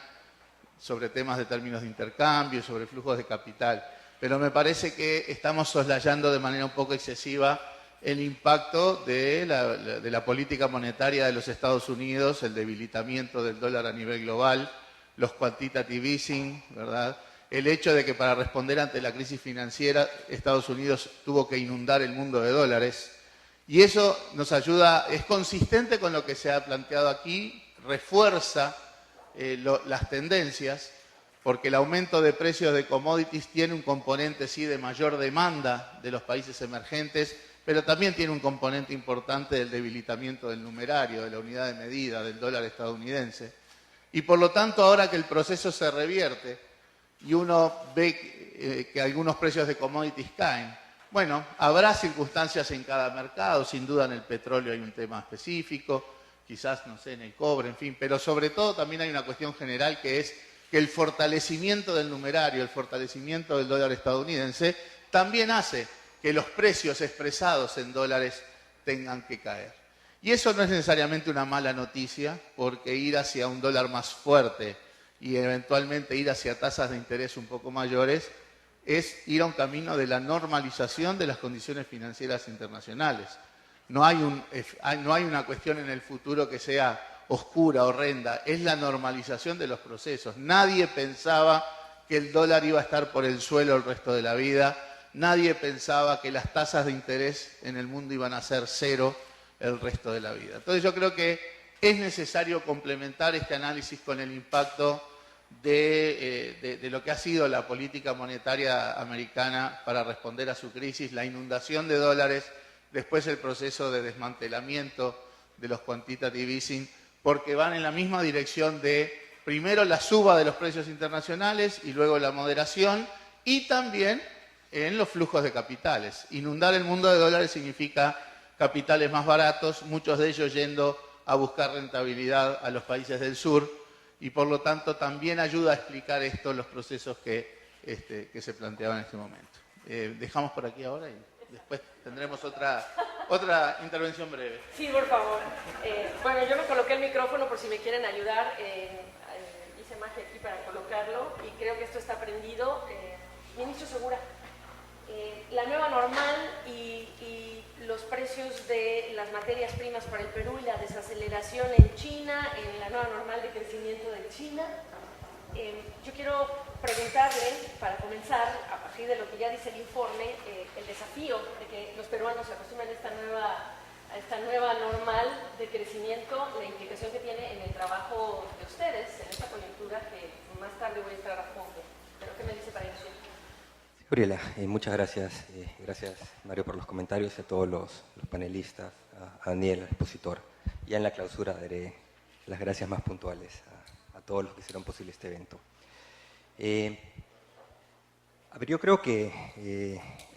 sobre temas de términos de intercambio, sobre flujos de capital. Pero me parece que estamos soslayando de manera un poco excesiva el impacto de la política monetaria de los Estados Unidos, el debilitamiento del dólar a nivel global, los quantitative easing, ¿verdad? El hecho de que para responder ante la crisis financiera Estados Unidos tuvo que inundar el mundo de dólares, y eso nos ayuda, es consistente con lo que se ha planteado aquí, refuerza las tendencias, porque el aumento de precios de commodities tiene un componente sí de mayor demanda de los países emergentes, pero también tiene un componente importante del debilitamiento del numerario, de la unidad de medida, del dólar estadounidense, y por lo tanto ahora que el proceso se revierte y uno ve que algunos precios de commodities caen. Bueno, habrá circunstancias en cada mercado, sin duda en el petróleo hay un tema específico, quizás, no sé, en el cobre, en fin, pero sobre todo también hay una cuestión general, que es que el fortalecimiento del numerario, el fortalecimiento del dólar estadounidense, también hace que los precios expresados en dólares tengan que caer. Y eso no es necesariamente una mala noticia, porque ir hacia un dólar más fuerte y eventualmente ir hacia tasas de interés un poco mayores es ir a un camino de la normalización de las condiciones financieras internacionales. No hay una cuestión en el futuro que sea oscura, horrenda, es la normalización de los procesos. Nadie pensaba que el dólar iba a estar por el suelo el resto de la vida, nadie pensaba que las tasas de interés en el mundo iban a ser cero el resto de la vida. Entonces yo creo que es necesario complementar este análisis con el impacto de lo que ha sido la política monetaria americana para responder a su crisis, la inundación de dólares, después el proceso de desmantelamiento de los quantitative easing, porque van en la misma dirección de, primero, la suba de los precios internacionales y luego la moderación, y también en los flujos de capitales. Inundar el mundo de dólares significa capitales más baratos, muchos de ellos yendo a buscar rentabilidad a los países del sur, y por lo tanto también ayuda a explicar esto, los procesos que se planteaban en este momento. Dejamos por aquí ahora y después tendremos otra intervención breve. Sí, por favor. Bueno, yo me coloqué el micrófono por si me quieren ayudar. Hice magia aquí para colocarlo y creo que esto está prendido. Ministro Segura, la nueva normal y los precios de las materias primas para el Perú y la desaceleración en China, en la nueva normal de crecimiento de China. Yo quiero preguntarle, para comenzar, a partir de lo que ya dice el informe, el desafío de que los peruanos se acostumbren a esta nueva normal de crecimiento, la implicación que tiene en el trabajo de ustedes, en esta coyuntura que más tarde voy a entrar a fondo. ¿Pero qué me dice para eso? Gabriela, muchas gracias. Gracias, Mario, por los comentarios y a todos los panelistas, a Daniel, al expositor. Ya en la clausura daré las gracias más puntuales a todos los que hicieron posible este evento. A ver, yo creo que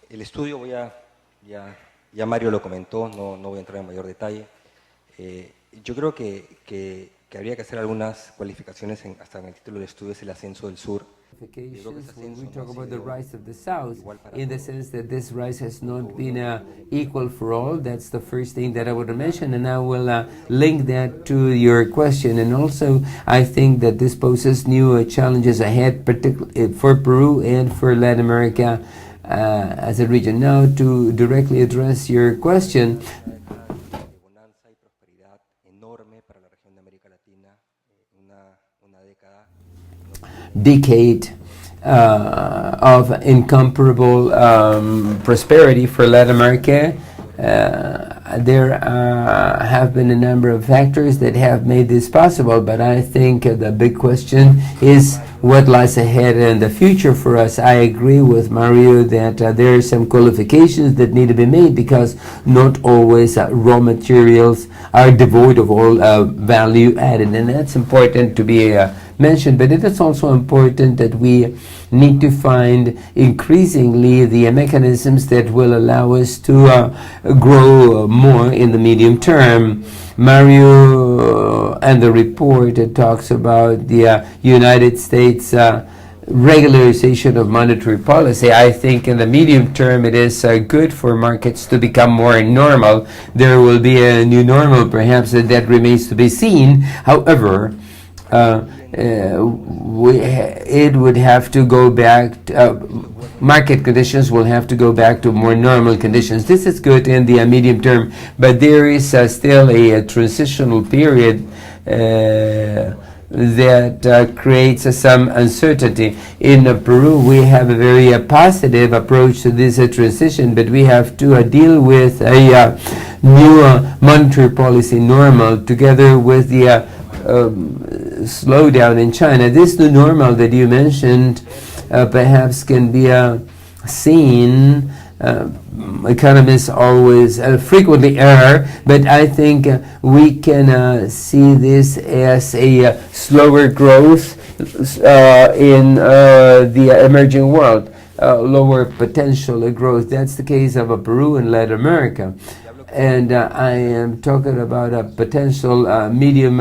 el estudio, ya Mario lo comentó, no voy a entrar en mayor detalle. Yo creo que habría que hacer algunas cualificaciones, hasta en el título del estudio es el ascenso del sur. When we talk about the rise of the South, in the sense that this rise has not been equal for all, that's the first thing that I would mention, and I will link that to your question. And also, I think that this poses new challenges ahead, particularly for Peru and for Latin America as a region. Now, to directly address your question, decade of incomparable prosperity for Latin America. There have been a number of factors that have made this possible, but I think the big question is what lies ahead in the future for us. I agree with Mario that there are some qualifications that need to be made, because not always raw materials are devoid of all value added, and that's important to be mentioned. But it is also important that we need to find increasingly the mechanisms that will allow us to grow more in the medium term. Mario and the report talks about the United States regularization of monetary policy. I think in the medium term it is good for markets to become more normal. There will be a new normal, perhaps, that remains to be seen. However, it would have to go back, market conditions will have to go back to more normal conditions. This is good in the medium term, but there is still a transitional period that creates some uncertainty. In Peru, we have a very positive approach to this transition, but we have to deal with a new monetary policy normal together with the slowdown in China. This new normal that you mentioned perhaps can be seen. Economists always frequently err, but I think we can see this as a slower growth in the emerging world, lower potential growth. That's the case of Peru and Latin America. And I am talking about a potential medium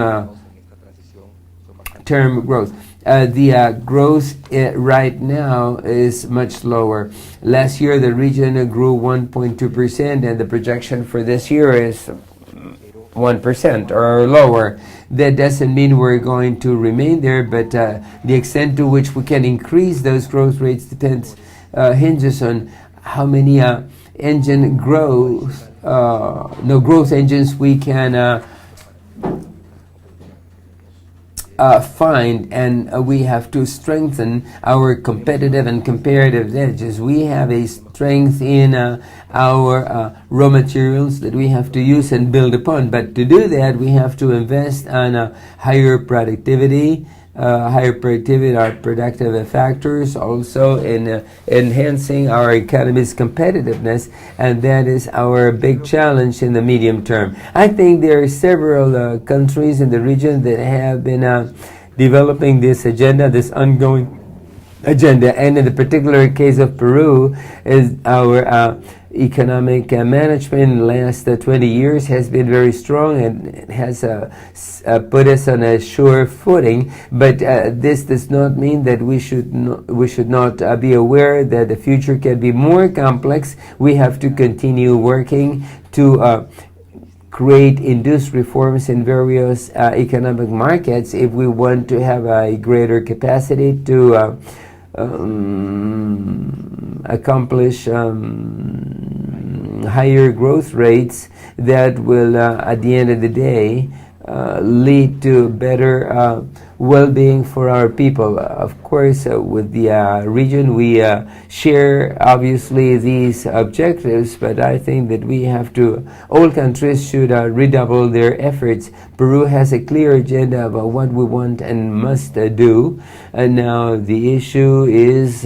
term growth. The growth right now is much lower. Last year the region grew 1.2%, and the projection for this year is 1% or lower. That doesn't mean we're going to remain there, but the extent to which we can increase those growth rates hinges on how many growth engines we can find, and we have to strengthen our competitive and comparative edges. We have a strength in our raw materials that we have to use and build upon, but to do that we have to invest on higher productivity, higher productivity are productive factors, also in enhancing our economy's competitiveness, and that is our big challenge in the medium term. I think there are several countries in the region that have been developing this agenda, this ongoing agenda, and in the particular case of Peru, is our economic management in the last 20 years has been very strong and has put us on a sure footing. But this does not mean that we should not be aware that the future can be more complex. We have to continue working to create induced reforms in various economic markets if we want to have a greater capacity to accomplish higher growth rates that will, at the end of the day, lead to better well-being for our people. Of course, with the region, we share obviously these objectives, but I think that we have to, all countries should redouble their efforts. Peru has a clear agenda about what we want and must do, and now the issue is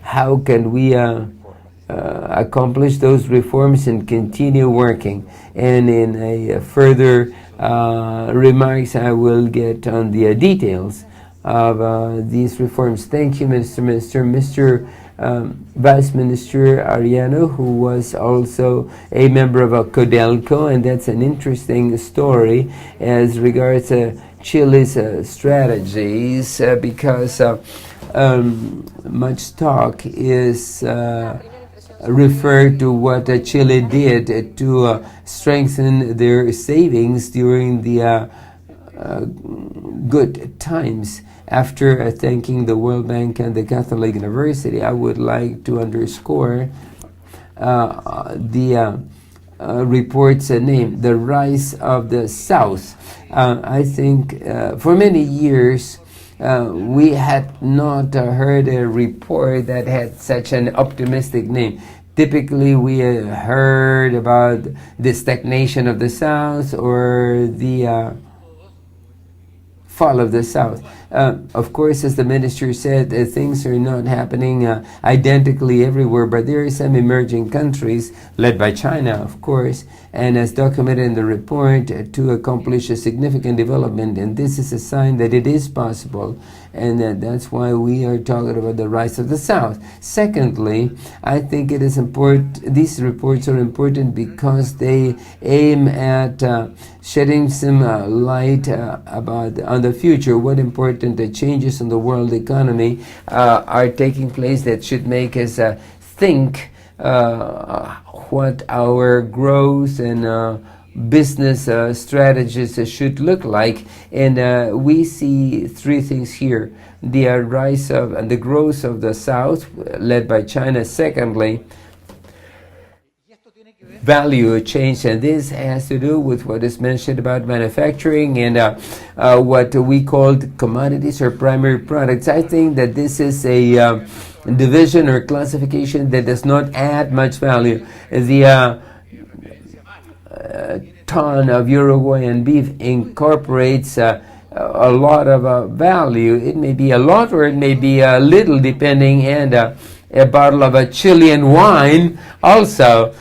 how can we accomplish those reforms and continue working. And in a further remarks, I will get on the details of these reforms. Thank you, Mr. Vice Minister Ariano, who was also a member of Codelco, and that's an interesting story as regards Chile's strategies, because much talk is refer to what Chile did to strengthen their savings during the good times. After thanking the World Bank and the Catholic University, I would like to underscore the report's name, The Rise of the South. I think for many years we had not heard a report that had such an optimistic name. Typically, we heard about the stagnation of the South or the fall of the South. Of course, as the minister said, things are not happening identically everywhere, but there are some emerging countries, led by China, of course, and as documented in the report, to accomplish a significant development, and this is a sign that it is possible, and that's why we are talking about the rise of the South. Secondly, I think it is important, these reports are important because they aim at shedding some light on the future, what important changes in the world economy are taking place that should make us think what our growth and business strategies should look like. And we see three things here: the rise of and the growth of the South, led by China. Secondly, value change, and this has to do with what is mentioned about manufacturing and what we called commodities or primary products. I think that this is a division or classification that does not add much value. The ton of Uruguayan beef incorporates a lot of value. It may be a lot or it may be a little, depending, and a bottle of a Chilean wine also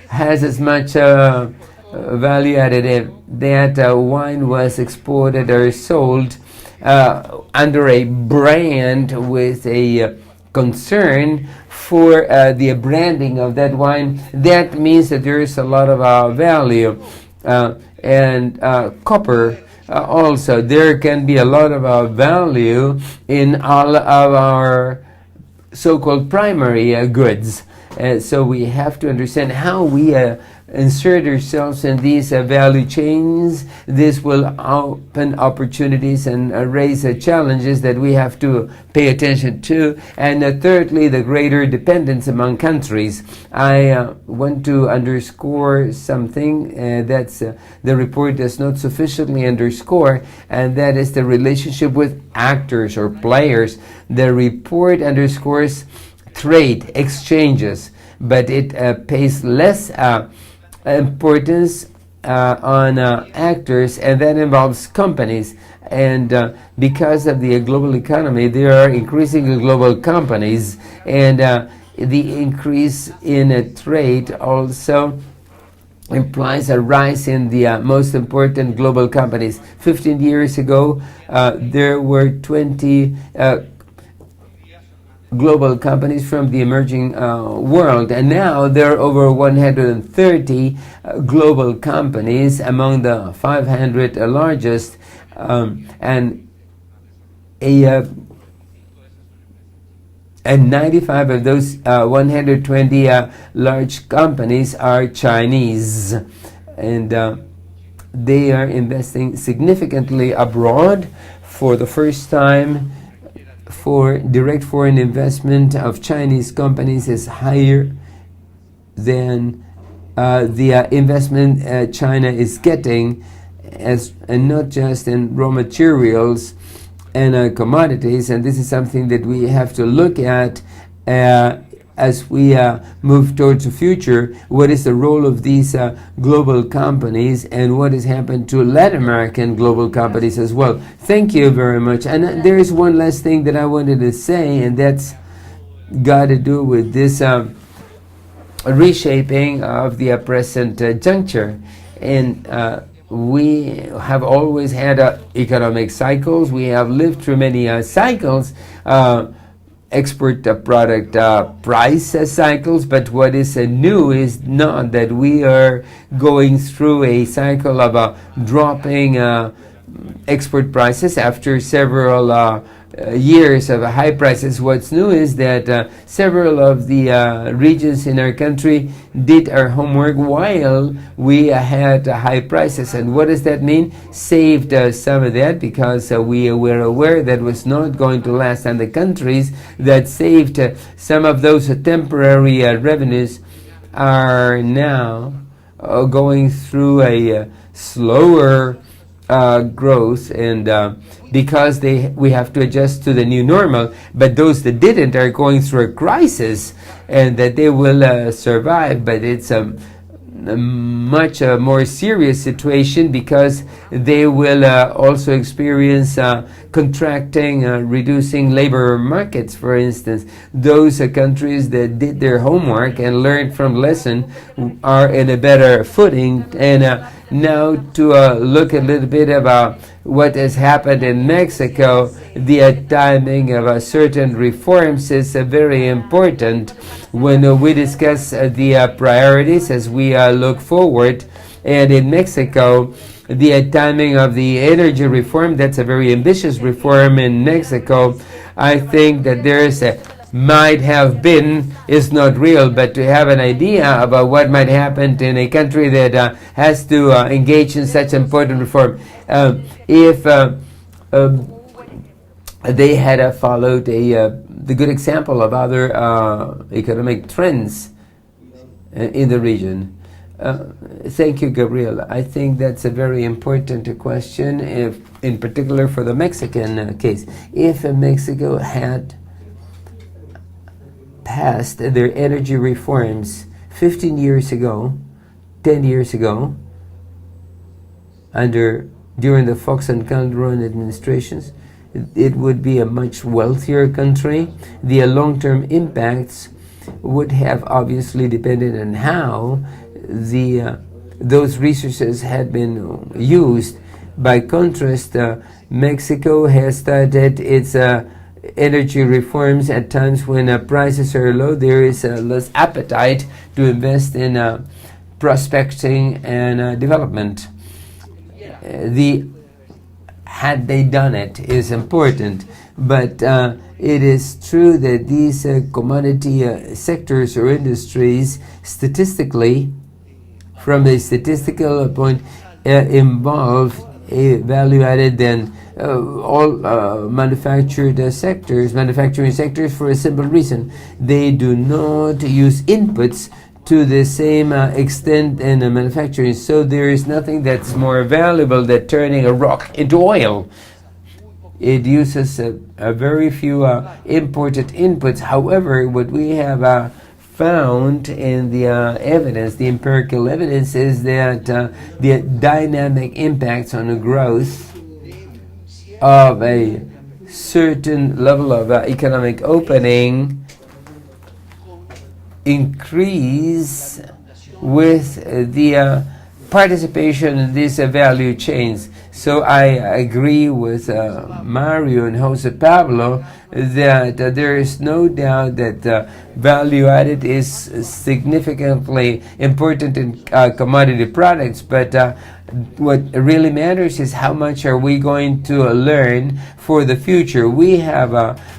has as much value added. If that wine was exported or sold under a brand with a concern for the branding of that wine, that means that there is a lot of value. And copper also, there can be a lot of value in all of our so-called primary goods. So we have to understand how we insert ourselves in these value chains. This will open opportunities and raise challenges that we have to pay attention to. And thirdly, the greater dependence among countries. I want to underscore something that's the report does not sufficiently underscore, and that is the relationship with actors or players. The report underscores trade, exchanges, but it pays less importance on actors, and that involves companies. And because of the global economy, there are increasing global companies, and the increase in trade also implies a rise in the most important global companies. 15 years ago, there were 20 global companies from the emerging world, and now there are over 130 global companies among the 500 largest, and 95 of those 120 large companies are Chinese, and they are investing significantly abroad. For the first time, for direct foreign investment of Chinese companies is higher than the investment China is getting, and not just in raw materials and commodities. And this is something that we have to look at as we move towards the future. What is the role of these global companies, and what has happened to Latin American global companies as well? Thank you very much. And there is one last thing that I wanted to say, and that's got to do with this reshaping of the present juncture. And we have always had economic cycles. We have lived through many cycles, export product price cycles, but what is new is not that we are going through a cycle of dropping export prices after several years of high prices. What's new is that several of the regions in our country did our homework while we had high prices. And what does that mean? Saved some of that, because we were aware that was not going to last. And the countries that saved some of those temporary revenues are now going through a slower growth, and because we have to adjust to the new normal. But those that didn't are going through a crisis, and that they will survive, but it's a much more serious situation, because they will also experience contracting, reducing labor markets. For instance, those countries that did their homework and learned from lesson are in a better footing. And now to look a little bit about what has happened in Mexico, the timing of certain reforms is very important when we discuss the priorities as we look forward. And in Mexico, the timing of the energy reform, that's a very ambitious reform in Mexico. I think that there's a might have been is not real, but to have an idea about what might happen in a country that has to engage in such important reform. If they had followed the good example of other economic trends in the region. Thank you, Gabriel. I think that's a very important question, if, in particular for the Mexican case. If Mexico had passed their energy reforms 15 years ago, 10 years ago, during the Fox and Calderon administrations, it would be a much wealthier country. The long-term impacts would have obviously depended on how those resources had been used. By contrast, Mexico has started its energy reforms at times when prices are low. There is less appetite to invest in prospecting and development. Had they done it is important, but it is true that these commodity sectors or industries, statistically, from a statistical point, involve a value added than all manufacturing sectors, for a simple reason. They do not use inputs to the same extent in manufacturing. So there is nothing that's more valuable than turning a rock into oil. It uses a very few imported inputs. However, what we have found in the evidence, the empirical evidence, is that the dynamic impacts on the growth of a certain level of economic opening increase with the participation in these value chains. So I agree with Mario and Jose Pablo that there is no doubt that value added is significantly important in commodity products, but what really matters is how much are we going to learn for the future. We have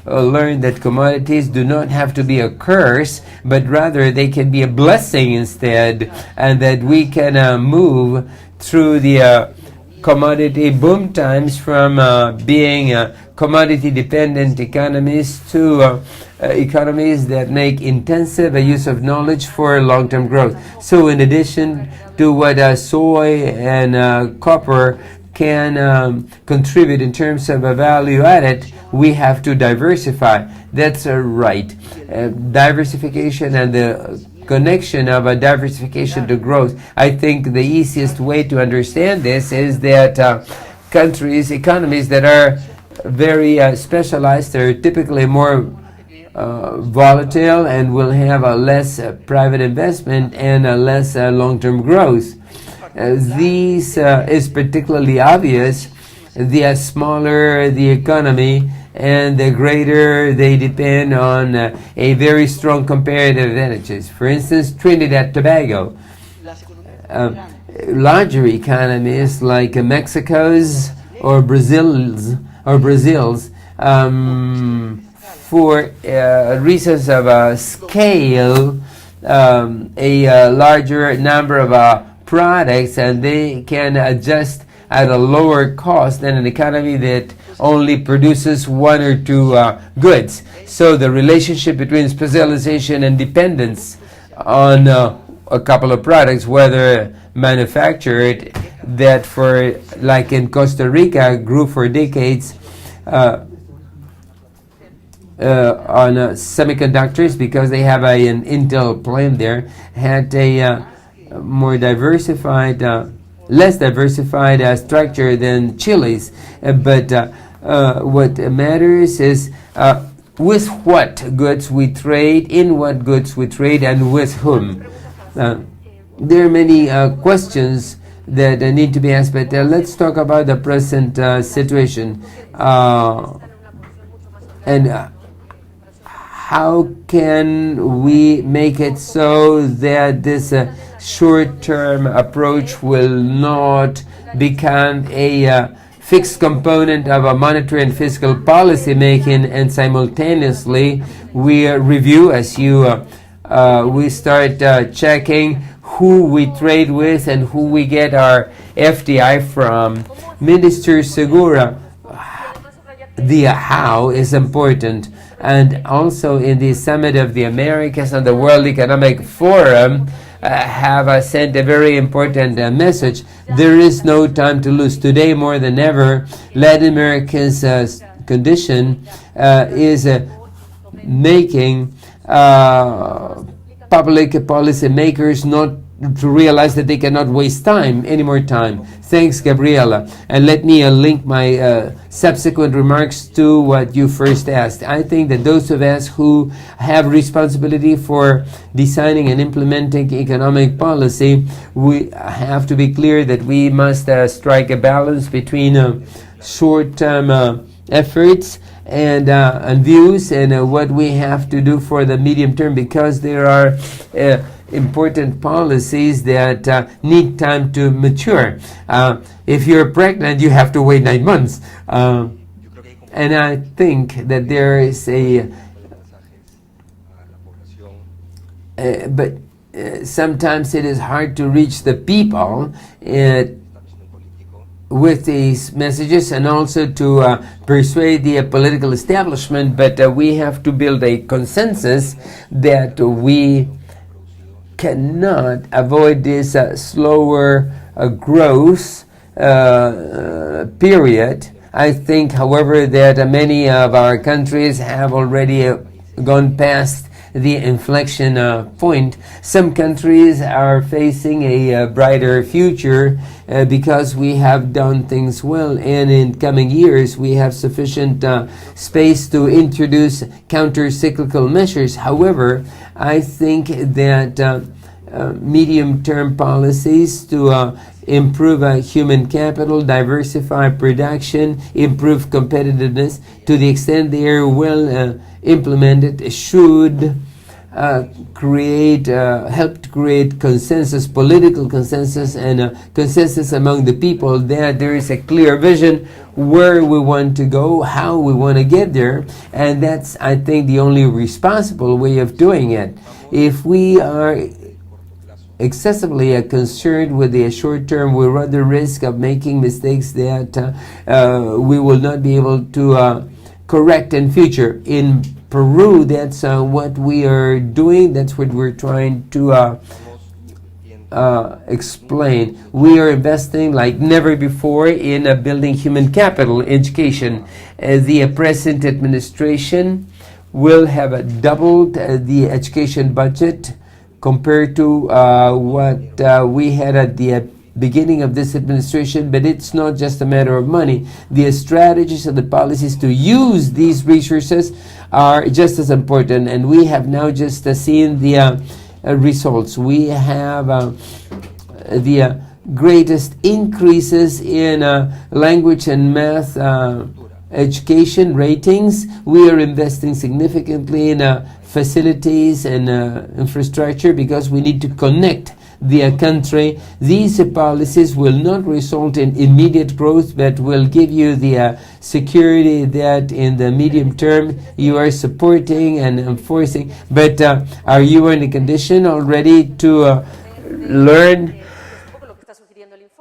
learned that commodities do not have to be a curse, but rather they can be a blessing instead, and that we can move through the commodity boom times from being commodity dependent economies to economies that make intensive use of knowledge for long-term growth. So in addition to what soy and copper can contribute in terms of a value added, we have to diversify. That's right. Diversification and the connection of a diversification to growth. I think the easiest way to understand this is that economies that are very specialized are typically more volatile and will have a less private investment and a less long-term growth. These is particularly obvious the smaller the economy and the greater they depend on a very strong comparative advantages. For instance, Trinidad Tobago. Larger economies like Mexico's or Brazil's for reasons of scale, a larger number of products, and they can adjust at a lower cost than an economy that only produces one or two goods. So the relationship between specialization and dependence on a couple of products, whether manufactured, that for, like in Costa Rica, grew for decades on semiconductors because they have an Intel plant there, had a more diversified, less diversified structure than Chile's. But what matters is with what goods we trade, in what goods we trade, and with whom. There are many questions that need to be asked, but let's talk about the present situation. And how can we make it so that this short-term approach will not become a fixed component of a monetary and fiscal policy making, and simultaneously we review as we start checking who we trade with and who we get our FDI from. Minister Segura, the how is important, and also in the Summit of the Americas and the World Economic Forum have sent a very important message. There is no time to lose. Today more than ever, Latin America's condition is making public policy makers not to realize that they cannot waste any more time. Thanks, Gabriela. And let me link my subsequent remarks to what you first asked. I think that those of us who have responsibility for designing and implementing economic policy, we have to be clear that we must strike a balance between short-term efforts and views and what we have to do for the medium term, because there are important policies that need time to mature. If you're pregnant, you have to wait 9 months. And I think that there is but sometimes it is hard to reach the people with these messages, and also to persuade the political establishment, but we have to build a consensus that we cannot avoid this slower growth period. I think, however, that many of our countries have already gone past the inflection point. Some countries are facing a brighter future because we have done things well, and in coming years we have sufficient space to introduce counter-cyclical measures. However, I think that medium-term policies to improve human capital, diversify production, improve competitiveness, to the extent they are well implemented, should help to create consensus, political consensus, and consensus among the people that there is a clear vision where we want to go, how we want to get there, and that's, I think, the only responsible way of doing it. If we are excessively concerned with the short term, we run the risk of making mistakes that we will not be able to correct in future. In Peru, that's what we are doing. That's what we're trying to explain. We are investing like never before in building human capital education. The present administration will have doubled the education budget compared to what we had at the beginning of this administration. But it's not just a matter of money. The strategies and the policies to use these resources are just as important, and we have now just seen the results. We have the greatest increases in language and math education ratings. We are investing significantly in facilities and infrastructure because we need to connect the country. These policies will not result in immediate growth, but will give you the security that in the medium term you are supporting and enforcing. But are you in a condition already to learn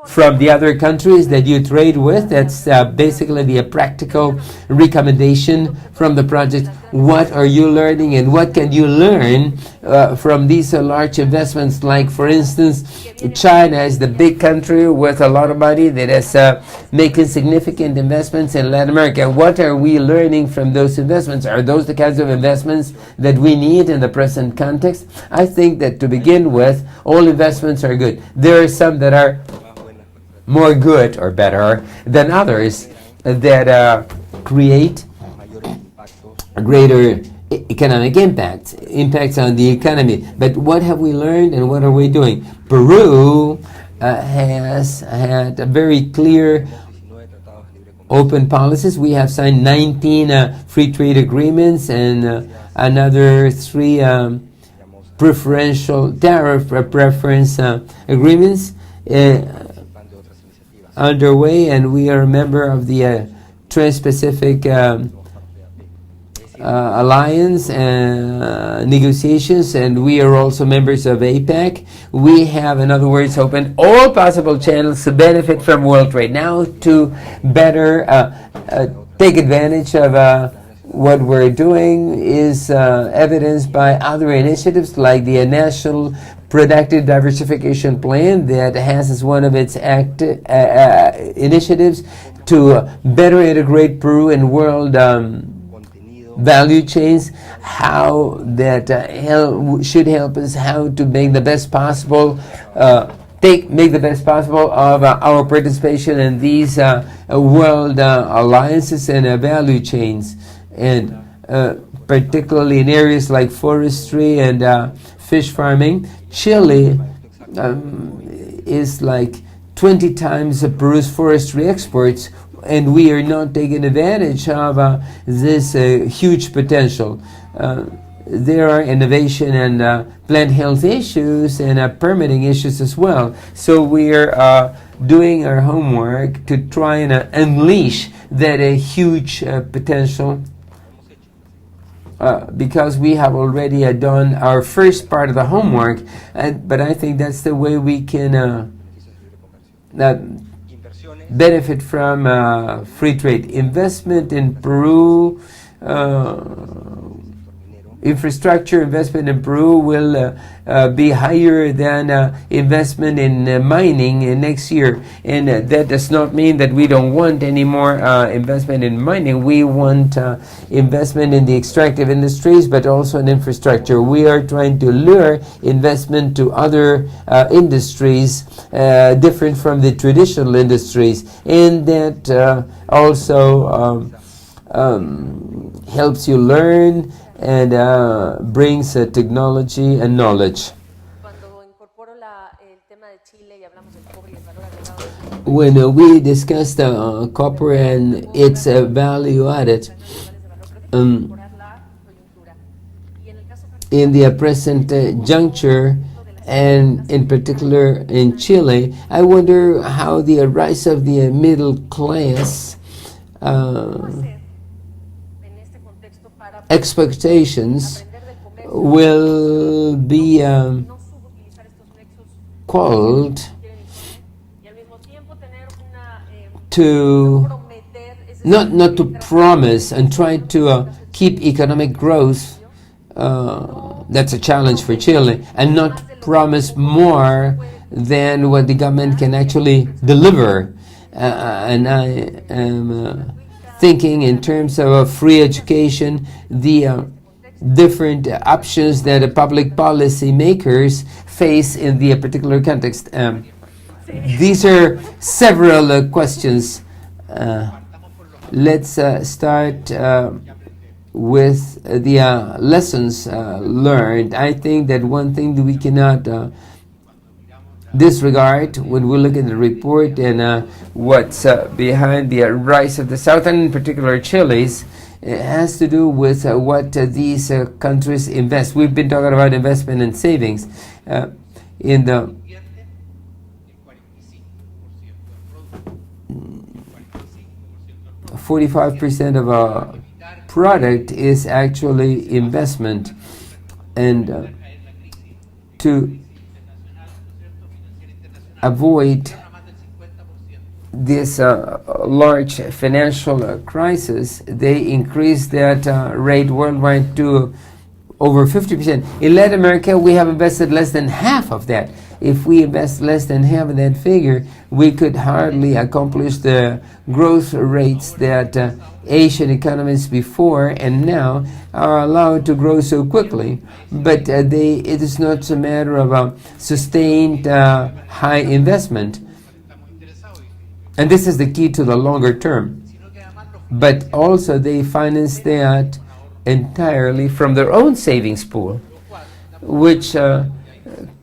from the other countries that you trade with? That's basically the practical recommendation from the project. What are you learning, and what can you learn from these large investments? Like, for instance, China is the big country with a lot of money that is making significant investments in Latin America. What are we learning from those investments? Are those the kinds of investments that we need in the present context? I think that to begin with, all investments are good. There are some that are more good or better than others that create greater economic impacts on the economy. But what have we learned, and what are we doing? Peru has had a very clear open policies. We have signed 19 free trade agreements and another 3 preferential tariff preference agreements underway, and we are a member of the Trans-Pacific Alliance negotiations, and we are also members of APEC. We have, in other words, opened all possible channels to benefit from world trade. Now, to better take advantage of what we're doing is evidenced by other initiatives like the National Productive Diversification Plan that has as one of its initiatives to better integrate Peru in world value chains, how that should help us how to make the best possible make the best possible of our participation in these world alliances and value chains, and particularly in areas like forestry and fish farming. Chile is like 20 times Peru's forestry exports, and we are not taking advantage of this huge potential. There are innovation and plant health issues and permitting issues as well. So we are doing our homework to try and unleash that huge potential. Because we have already done our first part of the homework, but I think that's the way we can benefit from free trade. Investment in Peru infrastructure investment in Peru will be higher than investment in mining next year. And that does not mean that we don't want any more investment in mining. We want investment in the extractive industries, but also in infrastructure. We are trying to lure investment to other industries different from the traditional industries, and that also helps you learn and brings technology and knowledge. When we discussed copper and its value added, in the present juncture, and in particular in Chile, I wonder how the rise of the middle class expectations will be called to not to promise and try to keep economic growth. That's a challenge for Chile, and not promise more than what the government can actually deliver. And I am thinking in terms of free education, the different options that the public policy makers face in the particular context. These are several questions. Let's start with the lessons learned. I think that one thing that we cannot disregard when we look at the report and what's behind the rise of the South, and in particular Chile's, it has to do with what these countries invest. We've been talking about investment and savings. In the 45% of our product is actually investment, and to avoid this large financial crisis, they increased that rate worldwide to over 50%. In Latin America, we have invested less than half of that. If we invest less than half of that figure, we could hardly accomplish the growth rates that Asian economies before and now are allowed to grow so quickly. But it is not a matter of sustained high investment. And this is the key to the longer term. But also they finance that entirely from their own savings pool, which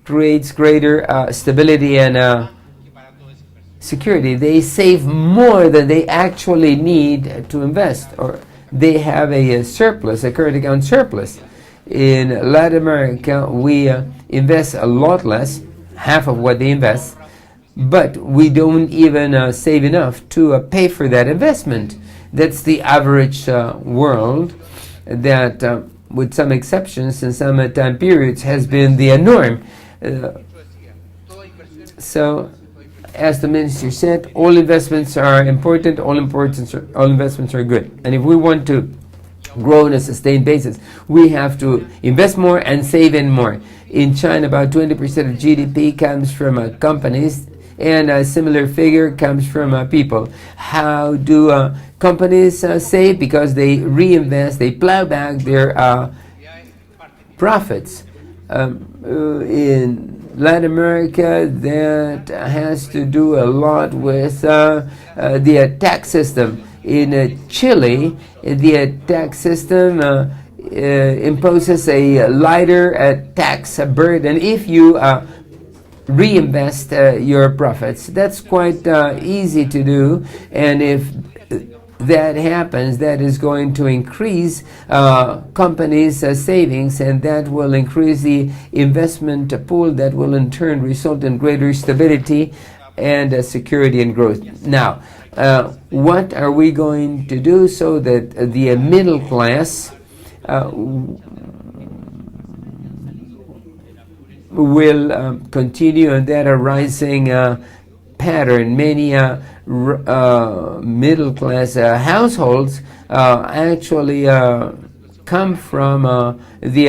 creates greater stability and security. They save more than they actually need to invest, or they have a surplus, a current account surplus. In Latin America, we invest a lot less, half of what they invest, but we don't even save enough to pay for that investment. That's the average world that, with some exceptions in some time periods, has been the norm. So, as the minister said, all investments are important, all investments are good. And if we want to grow on a sustained basis, we have to invest more and save in more. In China, about 20% of GDP comes from companies, and a similar figure comes from people. How do companies save? Because they reinvest, they plow back their profits. In Latin America, that has to do a lot with the tax system. In Chile, the tax system imposes a lighter tax burden if you reinvest your profits. That's quite easy to do, and if that happens, that is going to increase companies' savings, and that will increase the investment pool, that will in turn result in greater stability and security and growth. Now, what are we going to do so that the middle class will continue on that rising pattern? Many middle class households actually come from the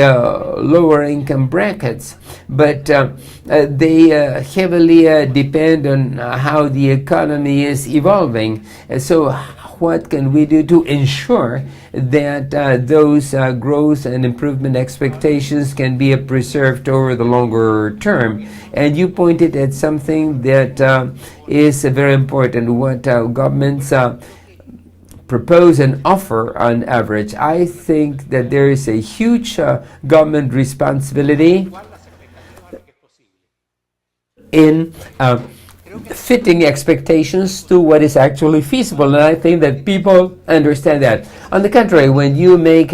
lower income brackets, but they heavily depend on how the economy is evolving. So what can we do to ensure that those growth and improvement expectations can be preserved over the longer term? And you pointed at something that is very important, what governments propose and offer on average. I think that there is a huge government responsibility in fitting expectations to what is actually feasible, and I think that people understand that. On the contrary, when you make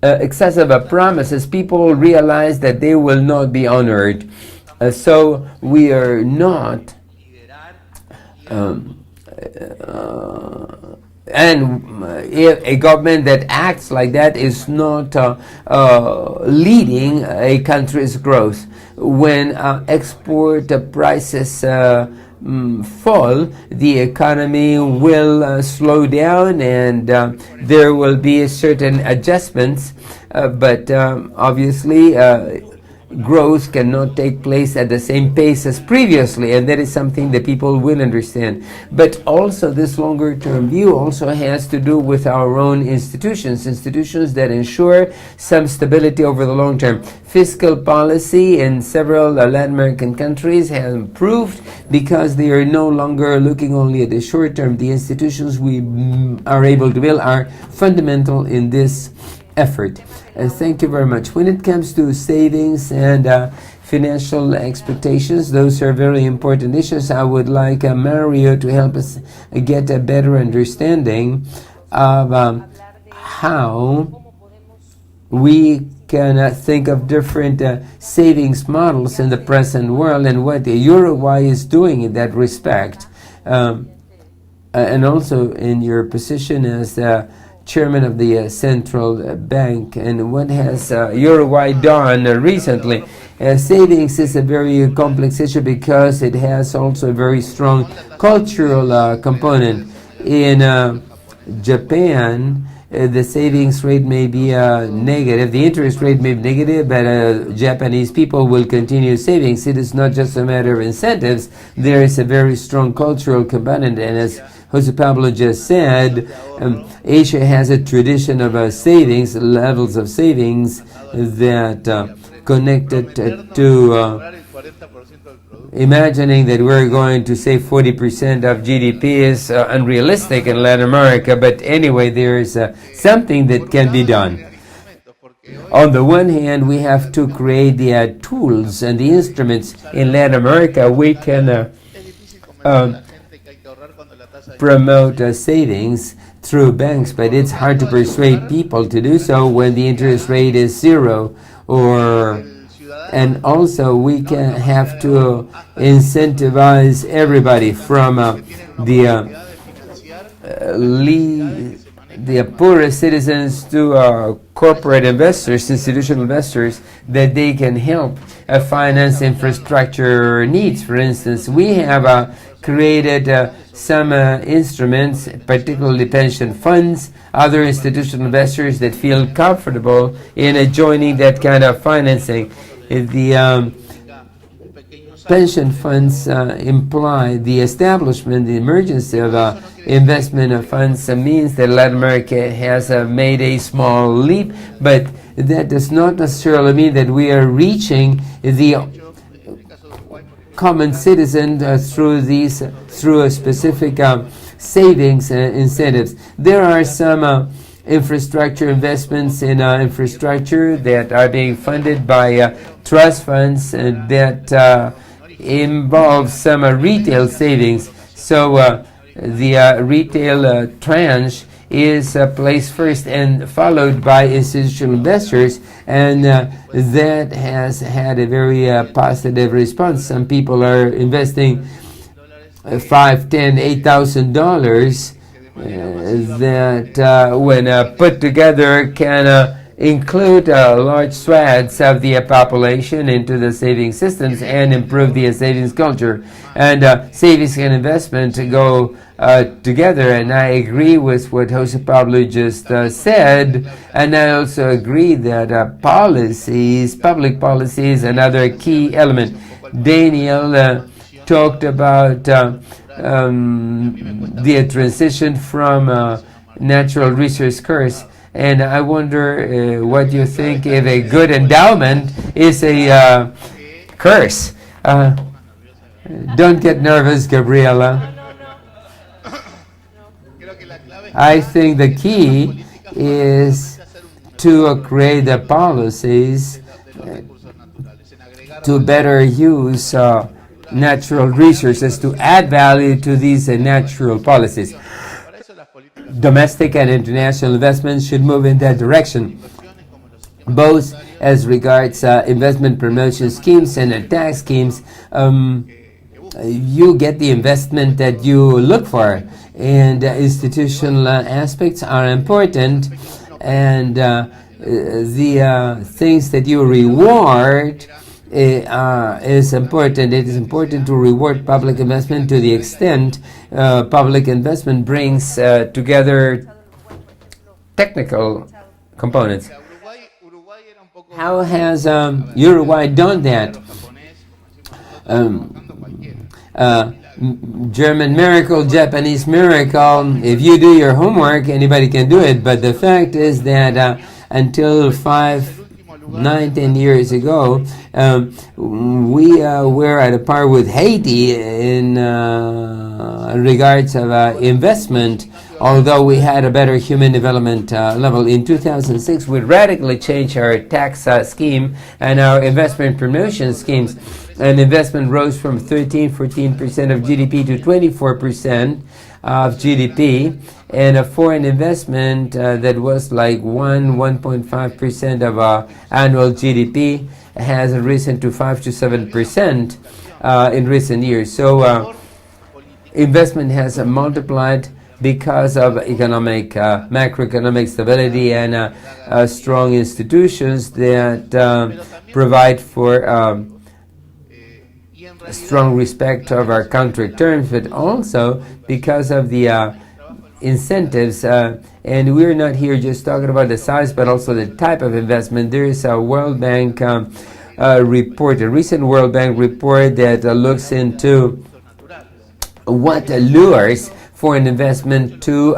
excessive promises, people realize that they will not be honored. So we are not and if a government that acts like that is not leading a country's growth. When export prices fall, the economy will slow down, and there will be certain adjustments, but obviously growth cannot take place at the same pace as previously, and that is something that people will understand. But also this longer term view also has to do with our own institutions that ensure some stability over the long term. Fiscal policy in several Latin American countries has improved because they are no longer looking only at the short term. The institutions we are able to build are fundamental in this effort. Thank you very much. When it comes to savings and financial expectations, those are very important issues. I would like Mario to help us get a better understanding of how we can think of different savings models in the present world and what Uruguay is doing in that respect. And also in your position as chairman of the central bank, and what has Uruguay done recently? Savings is a very complex issue because it has also a very strong cultural component. In Japan, the savings rate may be negative, the interest rate may be negative, but Japanese people will continue savings. It is not just a matter of incentives, there is a very strong cultural component, and as Jose Pablo just said, Asia has a tradition of savings, levels of savings that connected to imagining that we're going to save 40% of GDP is unrealistic in Latin America, but anyway, there is something that can be done. On the one hand, we have to create the tools and the instruments. In Latin America, we can promote savings through banks, but it's hard to persuade people to do so when the interest rate is zero. And also we can have to incentivize everybody from the poorest citizens to corporate investors, institutional investors, that they can help finance infrastructure needs. For instance, we have created some instruments, particularly pension funds, other institutional investors that feel comfortable in joining that kind of financing. The pension funds imply the establishment, the emergence of investment of funds means that Latin America has made a small leap, but that does not necessarily mean that we are reaching the common citizen through a specific savings incentives. There are some infrastructure investments in infrastructure that are being funded by trust funds that involve some retail savings. So the retail tranche is placed first and followed by institutional investors, and that has had a very positive response. Some people are investing $5,000, $10,000, $8,000 that when put together can include large swaths of the population into the saving systems and improve the savings culture. And savings and investment go together, and I agree with what Jose Pablo just said, and I also agree that policies, public policy is another key element. Daniel talked about the transition from natural resource curse. And I wonder what you think if a good endowment is a curse. Don't get nervous, Gabriela. I think the key is to create the policies to better use natural resources, to add value to these natural policies. Domestic and international investments should move in that direction, both as regards investment promotion schemes and tax schemes. You get the investment that you look for, and institutional aspects are important, and the things that you reward is important. It is important to reward public investment to the extent public investment brings together technical components. How has Uruguay done that? German miracle, Japanese miracle. If you do your homework, anybody can do it. But the fact is that until 10 years ago, we were at a par with Haiti in regards of investment, although we had a better human development level. In 2006, we radically changed our tax scheme and our investment promotion schemes. And investment rose from 14% of GDP to 24% of GDP. And a foreign investment that was like 1.5% of annual GDP has risen to 5 to 7% in recent years. So investment has multiplied because of economic, macroeconomic stability and strong institutions that provide for strong respect of our country terms, but also because of the incentives, and we're not here just talking about the size, but also the type of investment. There is a World Bank report, a recent World Bank report that looks into what lures foreign investment to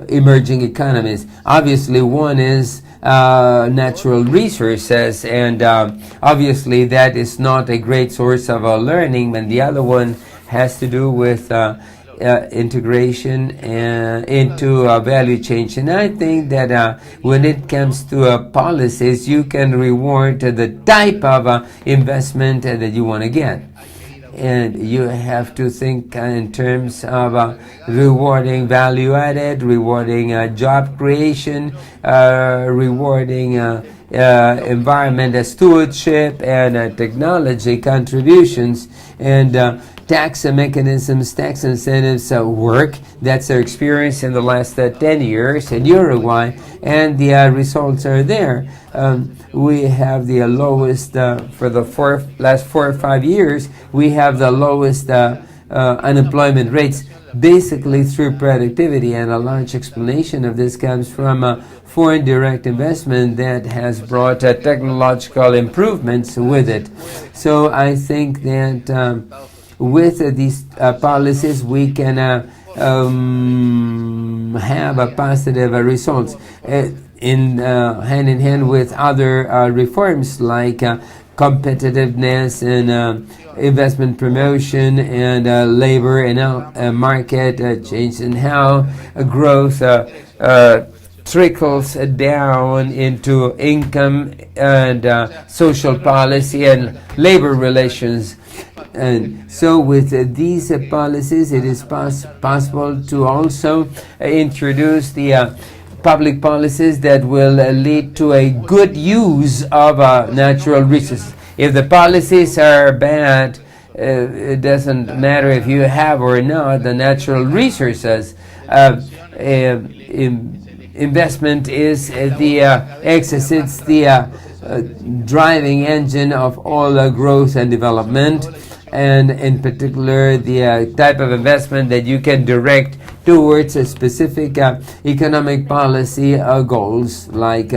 emerging economies. Obviously, one is natural resources, and obviously that is not a great source of learning, and the other one has to do with integration into value chain. And I think that when it comes to policies, you can reward the type of investment that you want to get. And you have to think in terms of rewarding value added, rewarding job creation, rewarding environmental stewardship and technology contributions, and tax mechanisms, tax incentives work. That's our experience in the last 10 years in Uruguay, and the results are there. We have the lowest, for the last 4 or 5 years, we have the lowest unemployment rates, basically through productivity, and a large explanation of this comes from foreign direct investment that has brought technological improvements with it. So I think that with these policies we can have a positive results in hand in hand with other reforms like competitiveness and investment promotion and labor and market change, and how growth trickles down into income and social policy and labor relations. And so with these policies, it is possible to also introduce the public policies that will lead to a good use of natural resources. If the policies are bad, it doesn't matter if you have or not the natural resources. investment is the axis. It's the driving engine of all growth and development, and in particular the type of investment that you can direct towards a specific economic policy goals. Like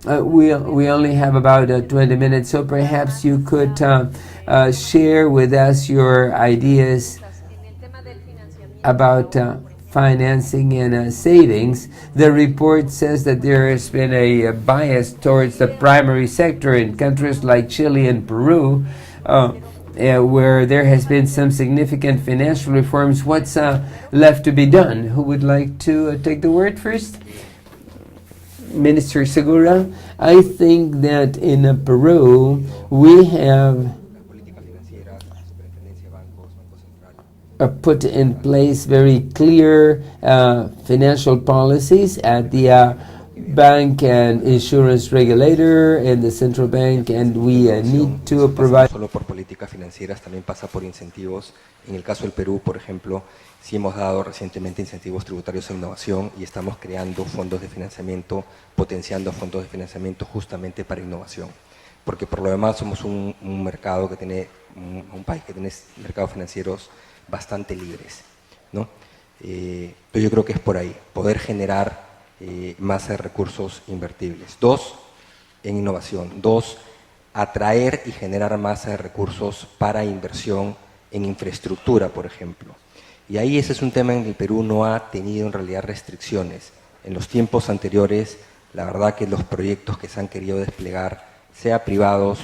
we only have about 20 minutes, so perhaps you could share with us your ideas about financing and savings. The report says that there has been a bias towards the primary sector in countries like Chile and Peru, where there has been some significant financial reforms. What's left to be done? Who would like to take the word first? Minister Segura. I think that in Peru we have put in place very clear financial policies at the bank and insurance regulator and the central bank, and we need to provide. No solo por políticas financieras, también pasa por incentivos. En el caso del Perú, por ejemplo, sí hemos dado recientemente incentivos tributarios a innovación y estamos creando fondos de financiamiento, potenciando fondos de financiamiento justamente para innovación. Porque por lo demás somos un mercado que tiene, un país que tiene mercados financieros bastante libres, ¿no? Yo creo que es por ahí, poder generar más recursos invertibles. 2, en innovación. 2, atraer y generar más recursos para inversión en infraestructura, por ejemplo. Y ahí ese es un tema en el Perú no ha tenido en realidad restricciones. En los tiempos anteriores, la verdad que los proyectos que se han querido desplegar, sea privados,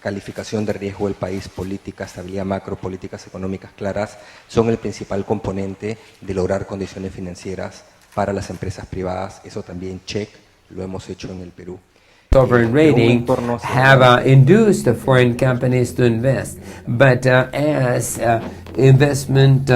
calificación de riesgo del país, política, estabilidad macro, políticas económicas claras, son el principal componente de lograr condiciones financieras para las empresas privadas. Eso también, check, lo hemos hecho en el Perú. Sovereign rating have induced the foreign companies to invest, but as investment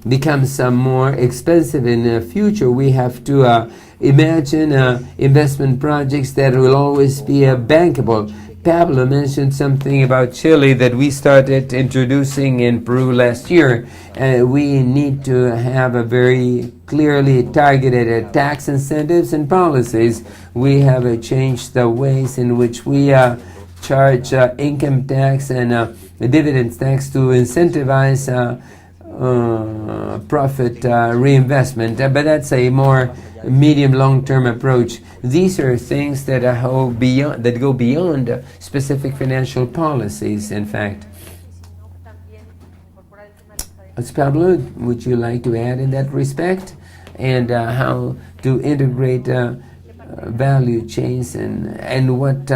becomes more expensive in the future, we have to imagine investment projects that will always be bankable. Pablo mentioned something about Chile that we started introducing in Peru last year. We need to have a very clearly targeted tax incentives and policies. We have changed the ways in which we charge income tax and dividends tax to incentivize profit reinvestment, but that's a more medium long-term approach. These are things that go beyond specific financial policies, in fact. Pablo, would you like to add in that respect? And how to integrate value chains and what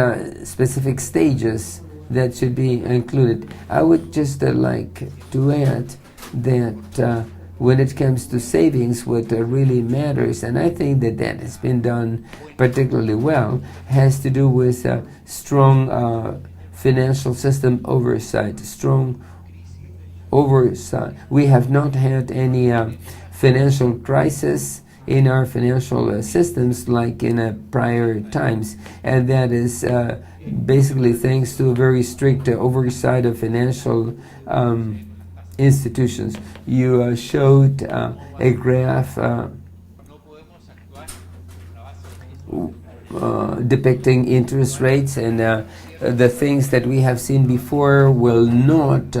specific stages that should be included? I would just like to add that when it comes to savings, what really matters, and I think that that has been done particularly well, has to do with strong financial system oversight, strong oversight. We have not had any financial crisis in our financial systems like in prior times, and that is basically thanks to a very strict oversight of financial institutions. You showed a graph depicting interest rates, and the things that we have seen before will not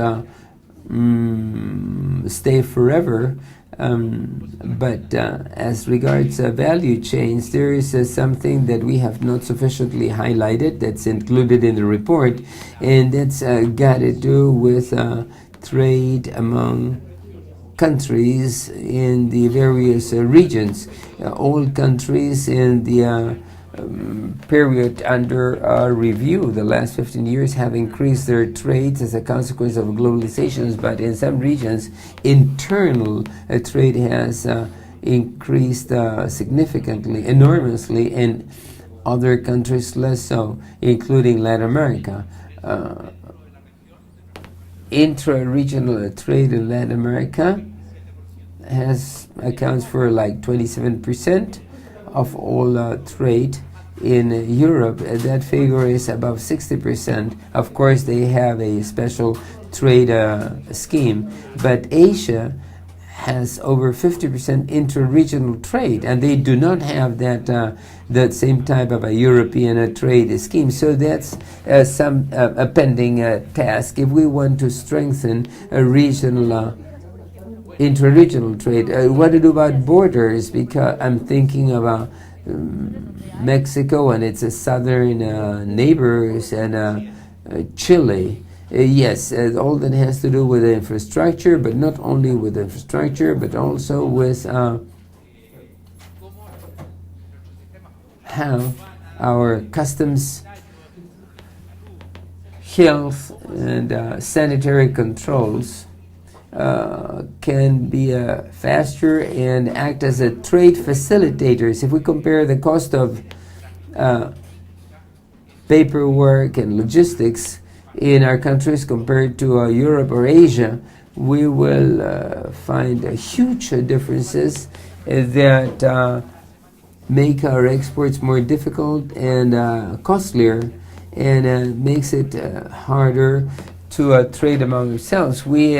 stay forever. But as regards value chains, there is something that we have not sufficiently highlighted that's included in the report, and that's got to do with trade among countries in the various regions. All countries in the period under review, the last 15 years, have increased their trades as a consequence of globalizations, but in some regions, internal trade has increased significantly, enormously, and other countries less so, including Latin America. Intra-regional trade in Latin America accounts for like 27% of all trade. In Europe, that figure is above 60%. Of course, they have a special trade scheme, but Asia has over 50% inter-regional trade, and they do not have that same type of a European trade scheme. So that's a pending task if we want to strengthen a regional inter-regional trade. What to do about borders? Because I'm thinking about Mexico and its southern neighbors and Chile. Yes, all that has to do with the infrastructure, but not only with infrastructure, but also with how our customs, health, and sanitary controls can be faster and act as a trade facilitators. If we compare the cost of paperwork and logistics in our countries compared to Europe or Asia, we will find huge differences that make our exports more difficult and costlier, and makes it harder to trade among ourselves. We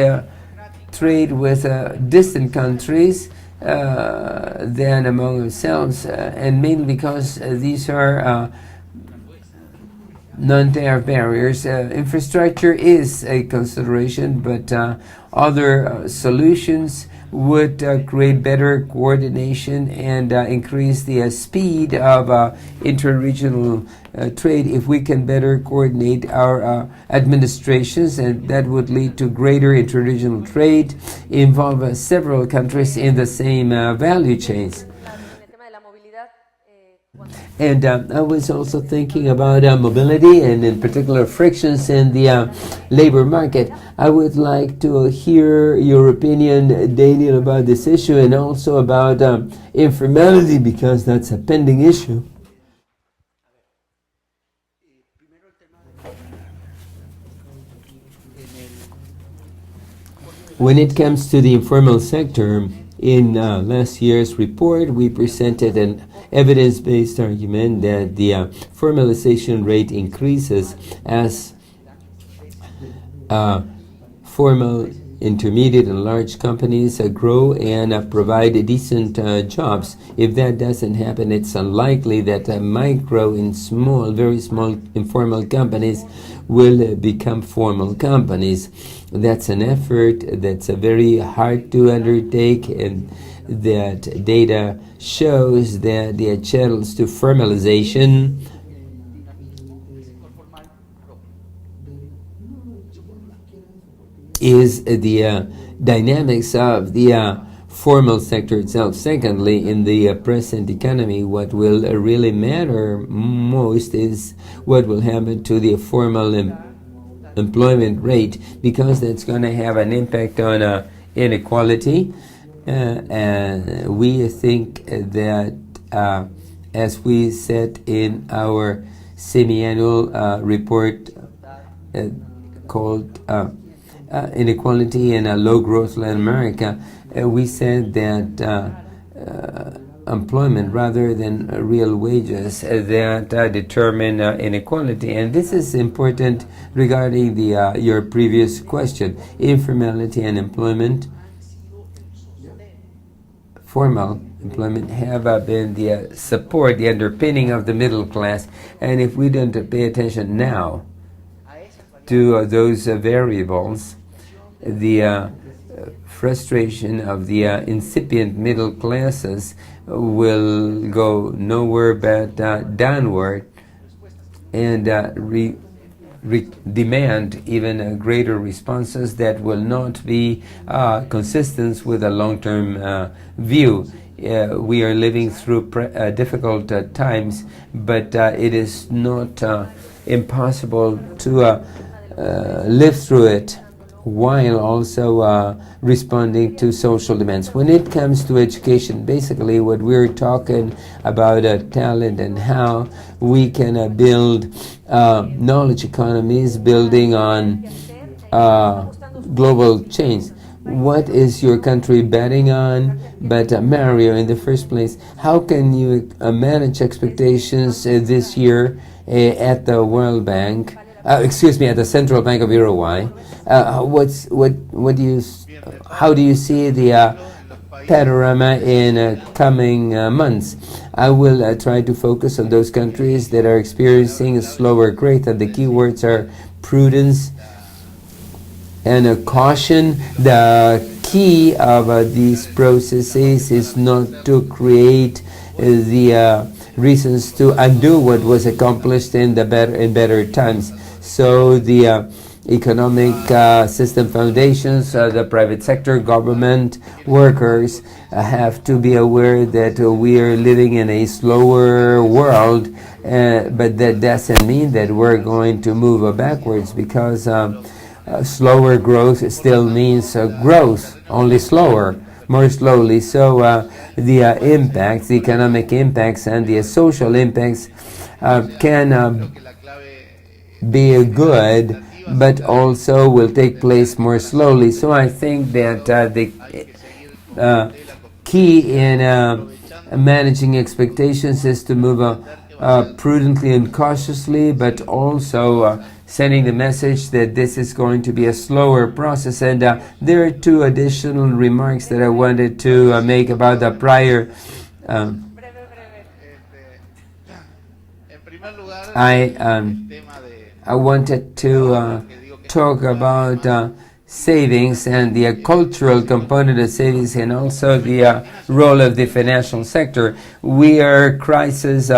trade with distant countries than among ourselves, and mainly because these are non-tariff barriers. Infrastructure is a consideration, but other solutions would create better coordination and increase the speed of interregional trade if we can better coordinate our administrations, and that would lead to greater interregional trade, involve several countries in the same value chains. And I was also thinking about mobility, and in particular frictions in the labor market. I would like to hear your opinion, Daniel, about this issue, and also about informality, because that's a pending issue. When it comes to the informal sector, in last year's report, we presented an evidence-based argument that the formalization rate increases as formal, intermediate, and large companies grow and provide decent jobs. If that doesn't happen, it's unlikely that micro and small, very small informal companies will become formal companies. That's an effort that's very hard to undertake, and that data shows that the channels to formalization is the dynamics of the formal sector itself. Secondly, in the present economy, what will really matter most is what will happen to the formal employment rate, because that's going to have an impact on inequality. And we think that, as we said in our semi-annual report called Inequality in a Low Growth Latin America, we said that employment rather than real wages that determine inequality. And this is important regarding the your previous question. Informality and employment, formal employment, have been the support, the underpinning of the middle class. And if we don't pay attention now to those variables, the frustration of the incipient middle classes will go nowhere but downward, and demand even greater responses that will not be consistent with a long-term view. We are living through difficult times, but it is not impossible to live through it while also responding to social demands. When it comes to education, basically what we're talking about talent and how we can build knowledge economies building on global change. What is your country betting on? But Mario, in the first place, how can you manage expectations this year at the World Bank at the Central Bank of Uruguay. How do you see the panorama in coming months? I will try to focus on those countries that are experiencing a slower growth, and the keywords are prudence and caution. The key of these processes is not to create the reasons to undo what was accomplished in better times. So the economic system foundations, the private sector, government, workers have to be aware that we are living in a slower world, but that doesn't mean that we're going to move backwards, because slower growth still means growth, only slower, more slowly. So the impacts, the economic impacts and the social impacts can be good, but also will take place more slowly. So I think that the key in managing expectations is to move prudently and cautiously, but also sending the message that this is going to be a slower process. And there are two additional remarks that I wanted to make about the prior. I wanted to talk about savings and the cultural component of savings, and also the role of the financial sector. We are crisis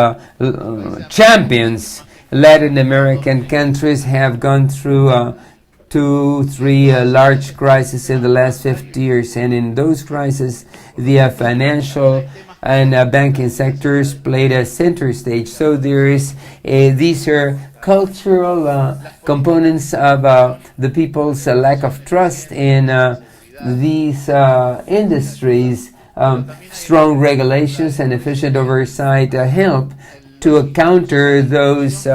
champions. Latin American countries have gone through 2-3 large crises in the last 50 years, and in those crises the financial and banking sectors played a center stage. So there is these are cultural components of the people's lack of trust in these industries. Strong regulations and efficient oversight help to counter those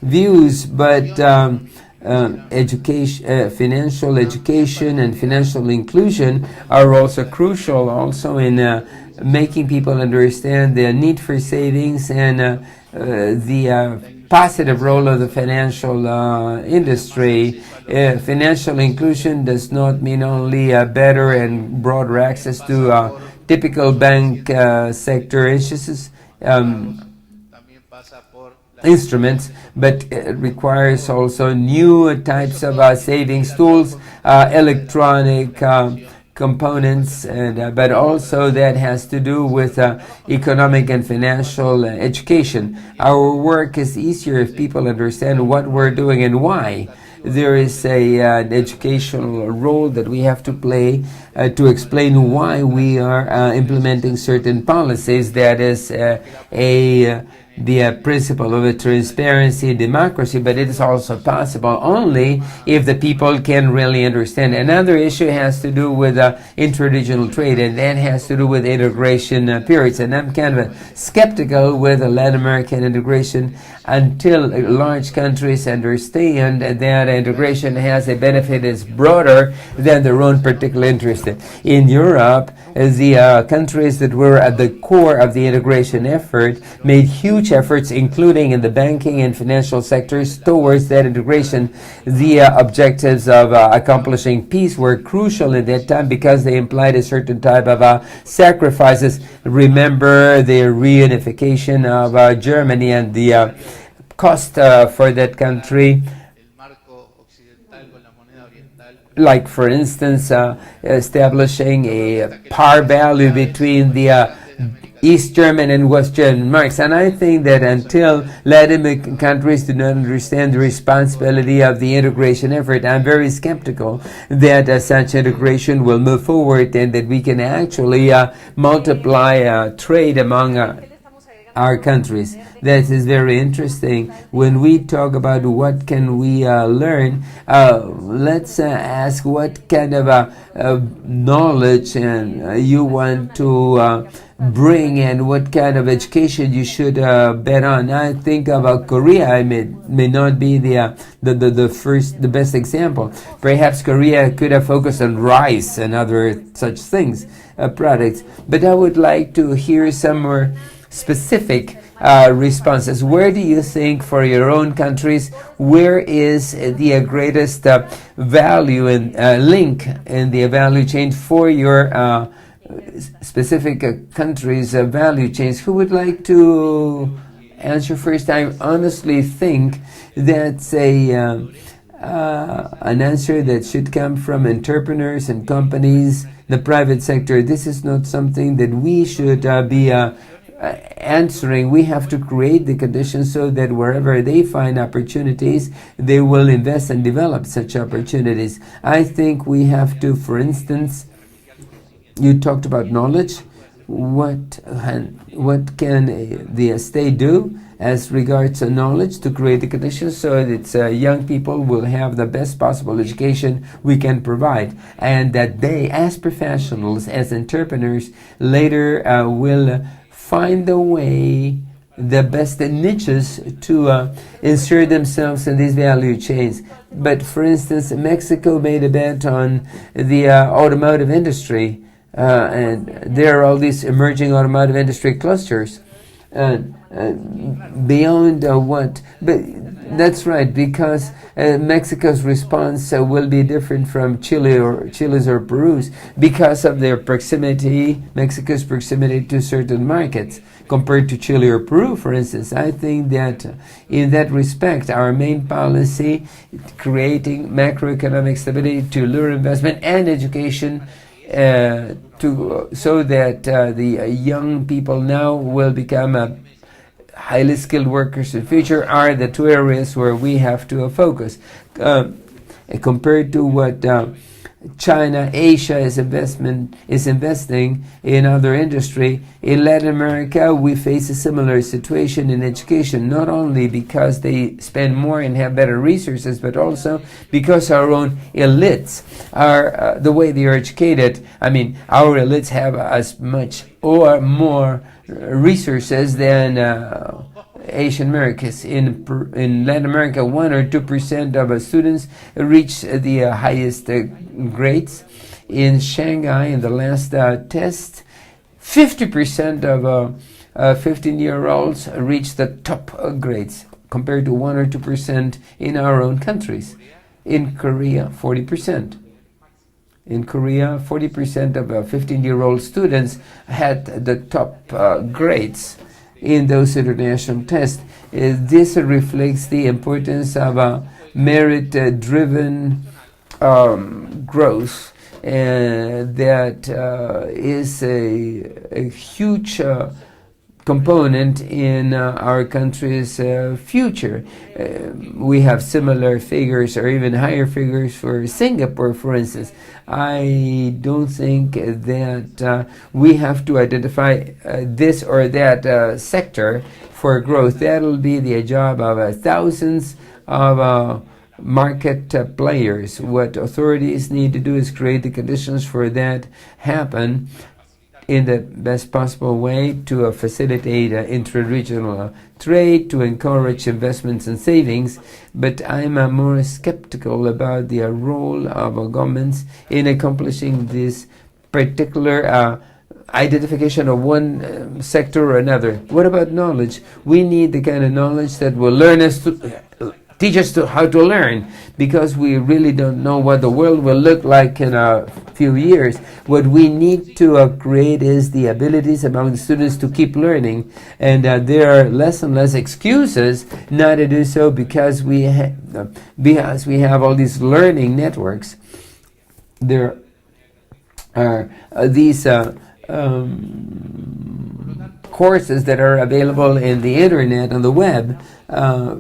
views, but financial education and financial inclusion are also crucial, also in making people understand the need for savings and the positive role of the financial industry. Financial inclusion does not mean only better and broader access to typical bank sector instruments, but it requires also new types of savings tools, electronic components, and but also that has to do with economic and financial education. Our work is easier if people understand what we're doing and why. There is an educational role that we have to play to explain why we are implementing certain policies. That is the principle of transparency and democracy, but it is also possible only if the people can really understand. Another issue has to do with interregional trade, and that has to do with integration periods. And I'm kind of skeptical with Latin American integration until large countries understand that integration has a benefit is broader than their own particular interest. In Europe, the countries that were at the core of the integration effort made huge efforts, including in the banking and financial sectors, towards that integration. The objectives of accomplishing peace were crucial at that time because they implied a certain type of sacrifices. Remember the reunification of Germany and the cost for that country. Like, for instance, establishing a par value between the East German and West German marks. And I think that until Latin American countries do not understand the responsibility of the integration effort, I'm very skeptical that such integration will move forward and that we can actually multiply trade among our countries. That is very interesting. When we talk about what can we learn, let's ask what kind of knowledge and you want to bring and what kind of education you should bet on. I think about Korea. I may not be the best example. Perhaps Korea could have focused on rice and other such things, products. But I would like to hear some more specific responses. Where do you think for your own countries, where is the greatest value and link in the value chain for your specific countries' value chains? Who would like to answer first? I honestly think that's an answer that should come from entrepreneurs and companies, the private sector. This is not something that we should be answering. We have to create the conditions so that wherever they find opportunities, they will invest and develop such opportunities. I think we have to, for instance, you talked about knowledge. What can the state do as regards to knowledge to create the conditions so that young people will have the best possible education we can provide, and that they, as professionals, as entrepreneurs, later will find the way, the best niches to insert themselves in these value chains. But for instance, Mexico made a bet on the automotive industry, and there are all these emerging automotive industry clusters. Beyond what, but that's right, because Mexico's response will be different from Chile's or Peru's because of their proximity, Mexico's proximity to certain markets compared to Chile or Peru, for instance. I think that in that respect, our main policy, creating macroeconomic stability to lure investment and education, so that the young people now will become highly skilled workers in the future, are the two areas where we have to focus. Compared to what China, Asia is investing in other industry. In Latin America, we face a similar situation in education, not only because they spend more and have better resources, but also because our own elites are the way they are educated. I mean, our elites have as much or more resources than Asian Americans. In Latin America, 1 or 2% of students reach the highest grades. In Shanghai, in the last test, 50% of 15-year-olds reach the top grades, compared to 1 or 2% in our own countries. In Korea, 40%. In Korea, 40% of 15-year-old students had the top grades in those international tests. This reflects the importance of merit-driven growth, that is a huge component in our country's future. We have similar figures or even higher figures for Singapore, for instance. I don't think that we have to identify this or that sector for growth. That'll be the job of thousands of market players. What authorities need to do is create the conditions for that happen in the best possible way, to facilitate intra-regional trade, to encourage investments and savings. But I'm more skeptical about the role of governments in accomplishing this particular identification of one sector or another. What about knowledge? We need the kind of knowledge that will teach us how to learn, because we really don't know what the world will look like in a few years. What we need to create is the abilities among the students to keep learning, and there are less and less excuses not to do so, because we have all these learning networks. There are these courses that are available in the internet, on the web,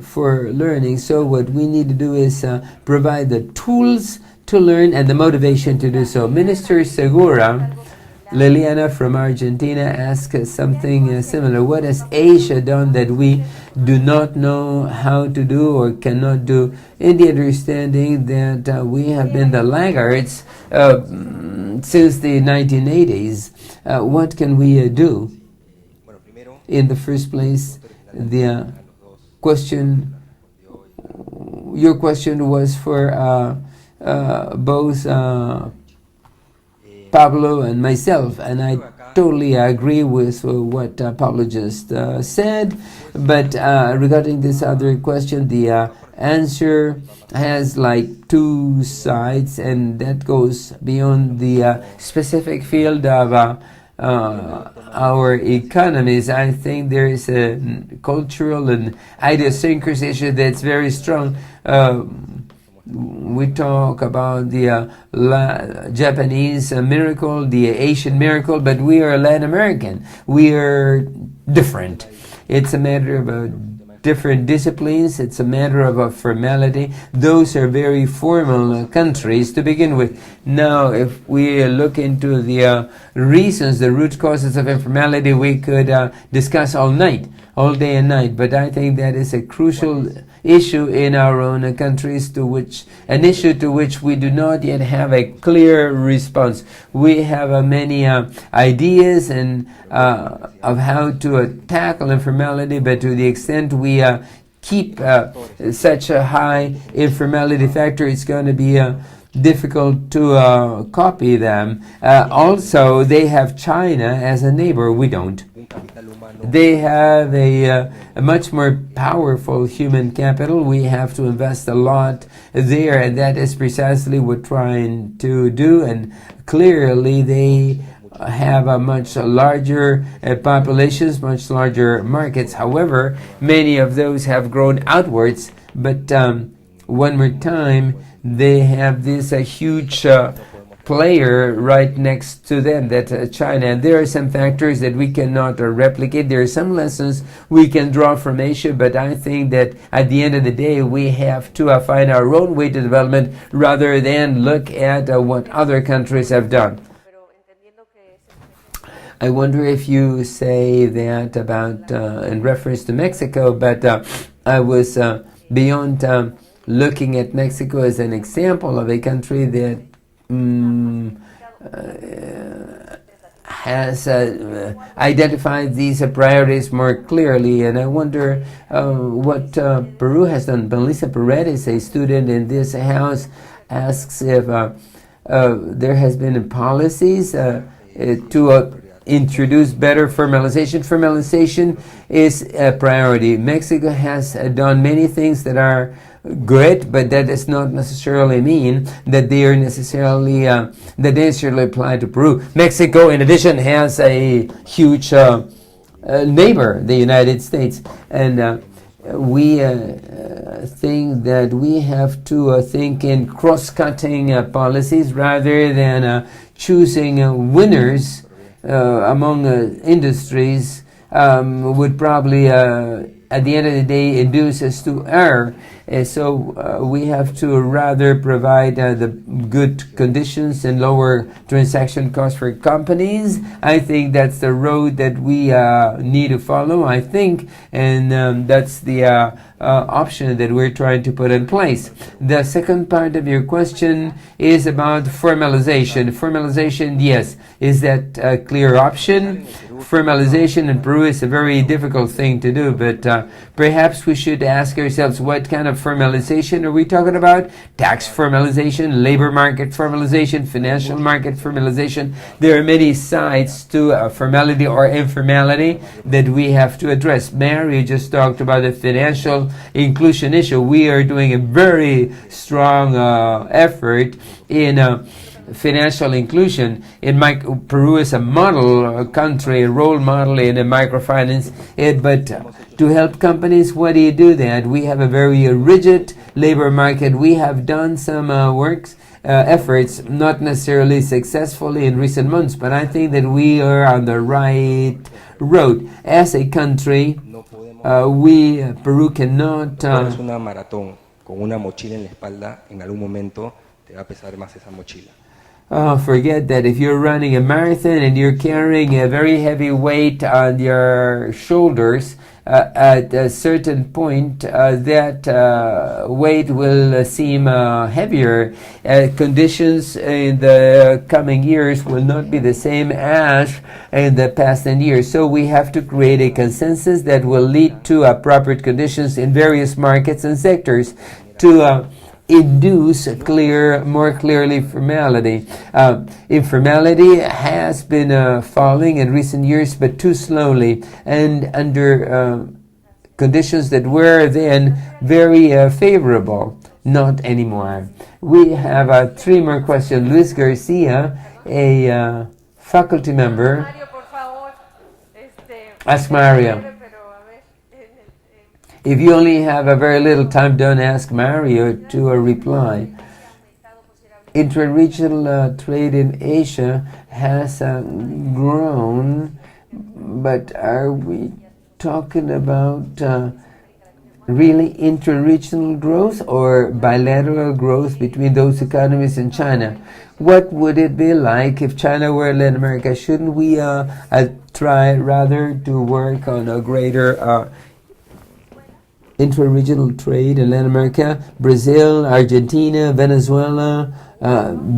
for learning. So what we need to do is provide the tools to learn and the motivation to do so. Minister Segura, Liliana from Argentina, asked something similar. What has Asia done that we do not know how to do or cannot do, in the understanding that we have been the laggards since the 1980s? What can we do? In the first place, the your question was for both Pablo and myself, and I totally agree with what Pablo just said, but regarding this other question, the answer has like two sides, and that goes beyond the specific field of our economies. I think there is a cultural and idiosyncrasy issue that's very strong. We talk about the Japanese miracle, the Asian miracle, but we are Latin American. We are different. It's a matter of different disciplines. It's a matter of a formality. Those are very formal countries to begin with. Now, if we look into the reasons, the root causes of informality, we could discuss all day and night. But I think that is a crucial issue in our own countries, an issue to which we do not yet have a clear response. We have many ideas and of how to tackle informality, but to the extent we keep such a high informality factor, it's going to be difficult to copy them. Also, they have China as a neighbor. We don't. They have a much more powerful human capital. We have to invest a lot there, and that is precisely what we're trying to do. And clearly, they have a much larger populations, much larger markets. However, many of those have grown outwards. But one more time, they have this huge player right next to them, that China. And there are some factors that we cannot replicate. There are some lessons we can draw from Asia, but I think that at the end of the day, we have to find our own way to development rather than look at what other countries have done. I wonder if you say that about in reference to Mexico, but I was beyond looking at Mexico as an example of a country that has identified these priorities more clearly. And I wonder what Peru has done. Melissa Paredes, a student in this house, asks if there has been policies to introduce better formalization. Formalization is a priority. Mexico has done many things that are good, but that does not necessarily mean that they are necessarily apply to Peru. Mexico, in addition, has a huge neighbor, the United States, and we think that we have to think in cross-cutting policies rather than choosing winners among industries would probably at the end of the day induce us to err. So we have to rather provide the good conditions and lower transaction costs for companies. I think that's the road that we need to follow, I think, and that's the option that we're trying to put in place. The second part of your question is about formalization. Formalization, yes. Is that a clear option? Formalization in Peru is a very difficult thing to do, but perhaps we should ask ourselves, what kind of formalization are we talking about? Tax formalization, labor market formalization, financial market formalization. There are many sides to formality or informality that we have to address. Mary just talked about the financial inclusion issue. We are doing a very strong effort in financial inclusion. Peru is a model country, a role model in microfinance. But to help companies, what do you do that? We have a very rigid labor market. We have done some efforts, not necessarily successfully in recent months, but I think that we are on the right road. As a country, Peru cannot... una maratón con una mochila en la espalda, en algún momento te va a pesar más esa mochila. Forget that. If you're running a marathon and you're carrying a very heavy weight on your shoulders, at a certain point, that weight will seem heavier. Conditions in the coming years will not be the same as in the past 10 years. So we have to create a consensus that will lead to appropriate conditions in various markets and sectors to induce more clearly informality. Informality has been falling in recent years, but too slowly and under conditions that were then very favorable. Not anymore. We have 3 more questions. Luis Garcia, a faculty member. Ask Mario. If you only have a very little time, don't ask Mario to reply. Intra-regional trade in Asia has grown, but are we talking about really intra-regional growth or bilateral growth between those economies and China? What would it be like if China were Latin America? Shouldn't we try rather to work on a greater intra-regional trade in Latin America? Brazil, Argentina, Venezuela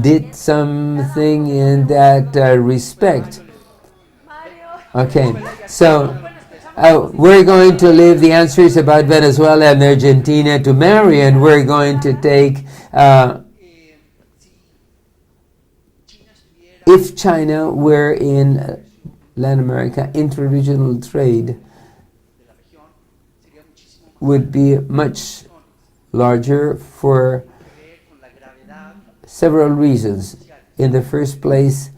did something in that respect. Okay, so we're going to leave the answers about Venezuela and Argentina to Mary, and we're going to take if China were in Latin America, intra-regional trade would be much larger for several reasons. In the first place,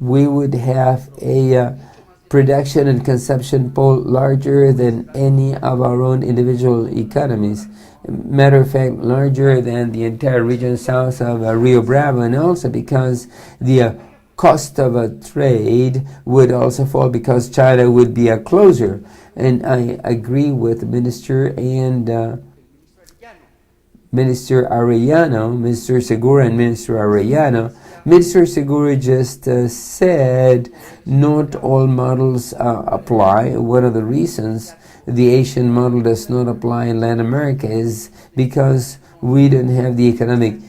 we would have a production and consumption pole larger than any of our own individual economies. Matter of fact, larger than the entire region south of Rio Bravo, and also because the cost of a trade would also fall because China would be a closer. And I agree with Minister and Minister Arellano, Minister Segura and Minister Arellano. Minister Segura just said not all models apply. One of the reasons the Asian model does not apply in Latin America is because we don't have the economic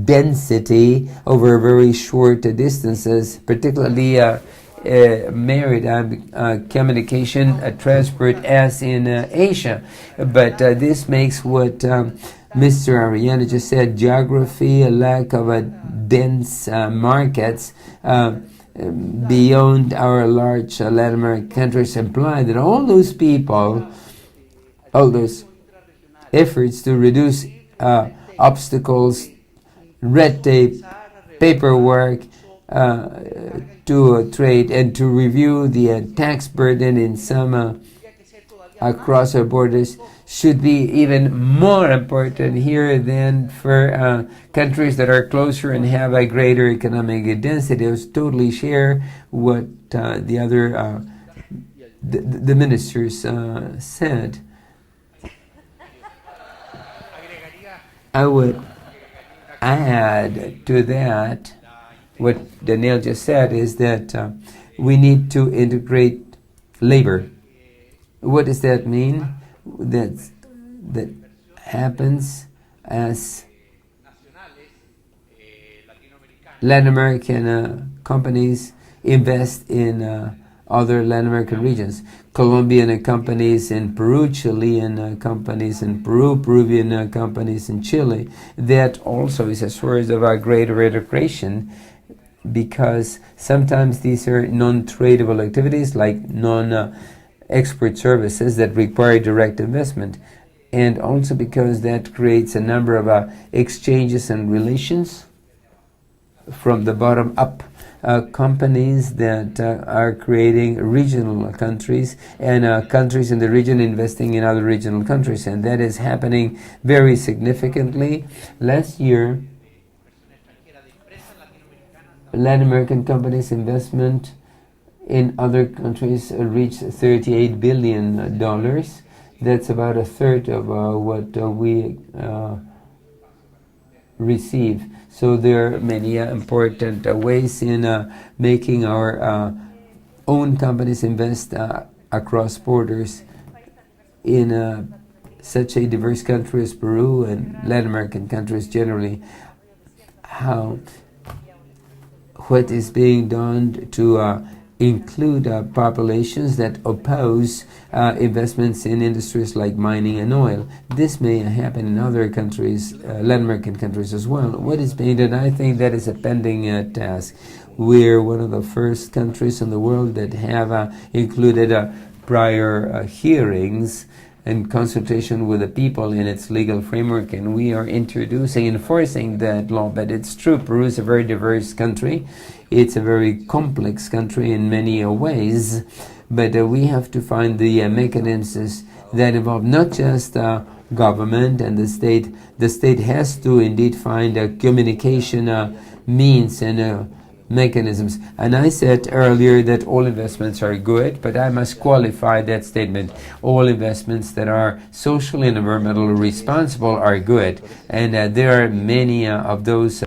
density over very short distances, particularly maritime communication, transport as in Asia. But this makes what Mr. Ariana just said, geography, a lack of dense markets beyond our large Latin American countries imply that all those people, all those efforts to reduce obstacles, red tape, paperwork, to trade and to review the tax burden in some across our borders should be even more important here than for countries that are closer and have a greater economic density. I totally share what the other the ministers said. I would add to that what Daniel just said is that we need to integrate labor. What does that mean? That happens as Latin American companies invest in other Latin American regions. Colombian companies in Peru, Chilean companies in Peru, Peruvian companies in Chile. That also is a source of a greater integration, because sometimes these are non-tradable activities like non-export services that require direct investment, and also because that creates a number of exchanges and relations from the bottom up. Companies that are creating regional countries and countries in the region investing in other regional countries, and that is happening very significantly. Last year, Latin American companies' investment in other countries reached $38 billion. That's about a third of what we receive. So there are many important ways in making our own companies invest across borders in such a diverse country as Peru and Latin American countries generally. What is being done to include populations that oppose investments in industries like mining and oil. This may happen in other countries, Latin American countries as well. What is being done? I think that is a pending task. We're one of the first countries in the world that have included prior hearings and consultation with the people in its legal framework, and we are enforcing that law. But it's true, Peru is a very diverse country. It's a very complex country in many ways, but we have to find the mechanisms that involve not just government and the state. The state has to indeed find communication means and mechanisms. And I said earlier that all investments are good, but I must qualify that statement. All investments that are socially and environmentally responsible are good, and there are many of those.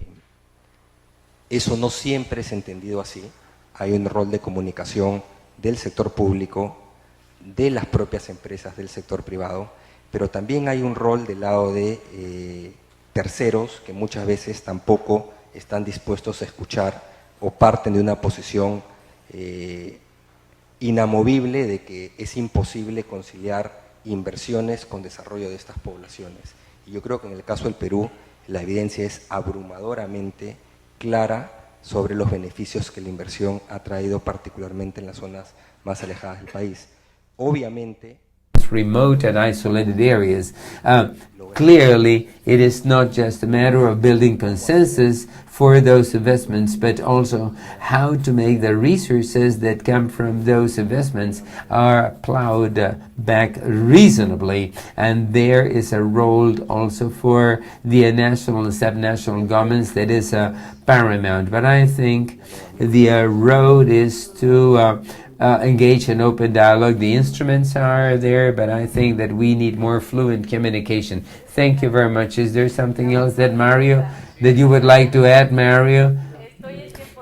Eso no siempre es entendido así. Hay un rol de comunicación del sector público, de las propias empresas del sector privado, pero también hay un rol del lado de terceros que muchas veces tampoco están dispuestos a escuchar o parten de una posición inamovible de que es imposible conciliar inversiones con desarrollo de estas poblaciones. Y yo creo que en el caso del Perú la evidencia es abrumadoramente clara sobre los beneficios que la inversión ha traído particularmente en las zonas más alejadas del país. Obviamente, remote and isolated areas. Clearly, it is not just a matter of building consensus for those investments, but also how to make the resources that come from those investments are plowed back reasonably. And there is a role also for the national and sub-national governments that is paramount. But I think the road is to engage in open dialogue. The instruments are there, but I think that we need more fluent communication. Thank you very much. Is there something else that you would like to add, Mario?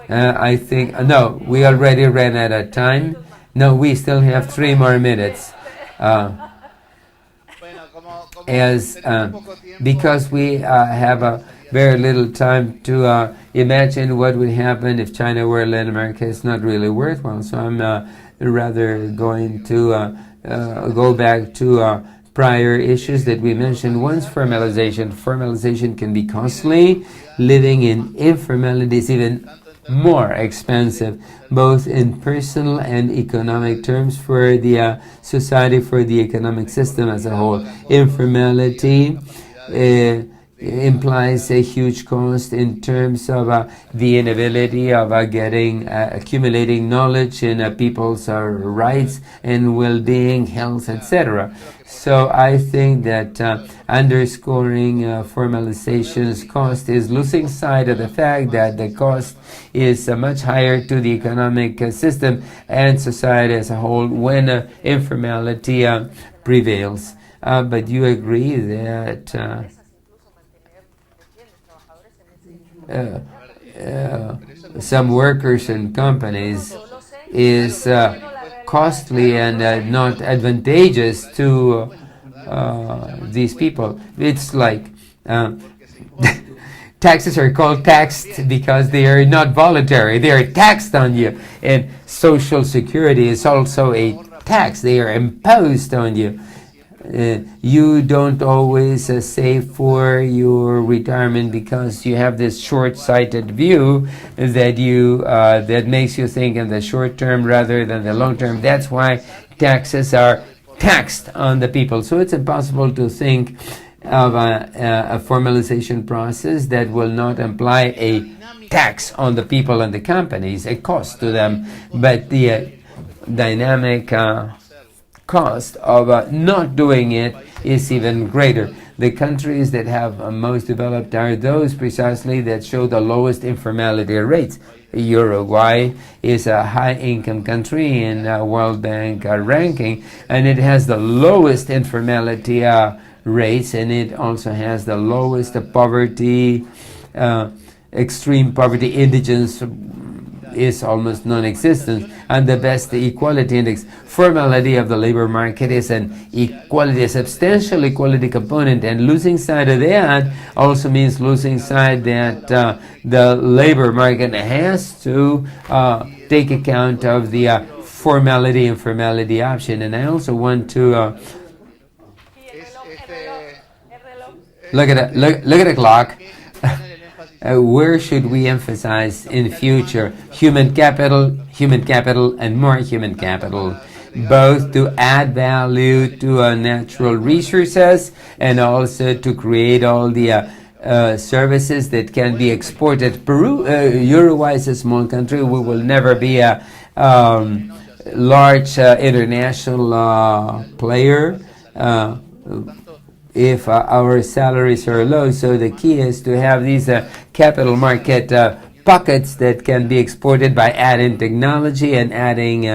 I think, no, we already ran out of time. No, we still have 3 more minutes. Because we have very little time to imagine what would happen if China were Latin America. It's not really worthwhile. So I'm rather going to go back to prior issues that we mentioned. One's formalization. Formalization can be costly. Living in informality is even more expensive, both in personal and economic terms for the society, for the economic system as a whole. Informality implies a huge cost in terms of the inability of accumulating knowledge in people's rights and well-being, health, etc. So I think that underscoring formalization's cost is losing sight of the fact that the cost is much higher to the economic system and society as a whole when informality prevails. But you agree that some workers and companies is costly and not advantageous to these people. It's like taxes are called taxed because they are not voluntary. They are taxed on you. And Social Security is also a tax. They are imposed on you. You don't always save for your retirement because you have this short-sighted view that that makes you think in the short term rather than the long term. That's why taxes are taxed on the people. So it's impossible to think of a formalization process that will not imply a tax on the people and the companies, a cost to them, but the dynamic cost of not doing it is even greater. The countries that have most developed are those precisely that show the lowest informality rates. Uruguay is a high-income country in World Bank ranking, and it has the lowest informality rates, and it also has the lowest poverty, extreme poverty. Indigence is almost non-existent, and the best equality index. Formality of the labor market is a substantial equality component, and losing sight of that also means losing sight that the labor market has to take account of the formality-informality option. And I also want to look at the clock. Where should we emphasize in the future? Human capital, and more human capital, both to add value to natural resources and also to create all the services that can be exported. Uruguay is a small country. We will never be a large international player if our salaries are low. So the key is to have these capital market pockets that can be exported by adding technology and adding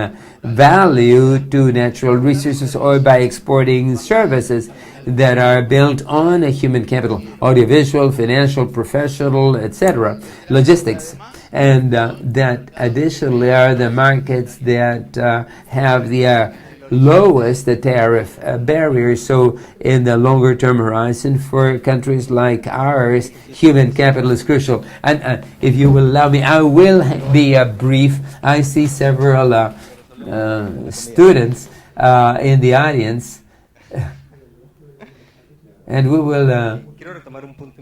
value to natural resources, or by exporting services that are built on a human capital, audiovisual, financial, professional, etc., logistics. And that additionally are the markets that have the lowest tariff barriers. So in the longer term horizon for countries like ours, human capital is crucial. And if you will allow me, I will be brief. I see several students in the audience, and we will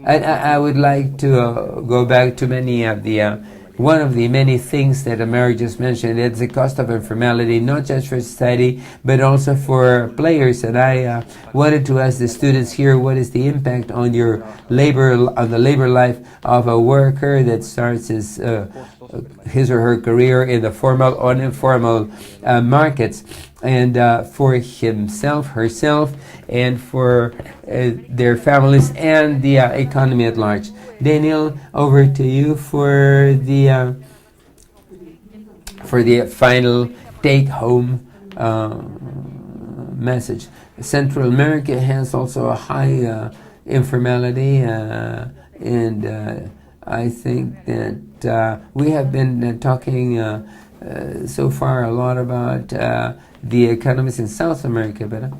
I would like to go back to many of the one of the many things that Mary just mentioned. It's the cost of informality, not just for society, but also for players. And I wanted to ask the students here, what is the impact on your labor, on the labor life of a worker that starts his or her career in the formal or informal markets, and for himself, herself, and for their families and the economy at large. Daniel, over to you for the final take-home message. Central America has also a high informality, and I think that we have been talking so far a lot about the economies in South America, but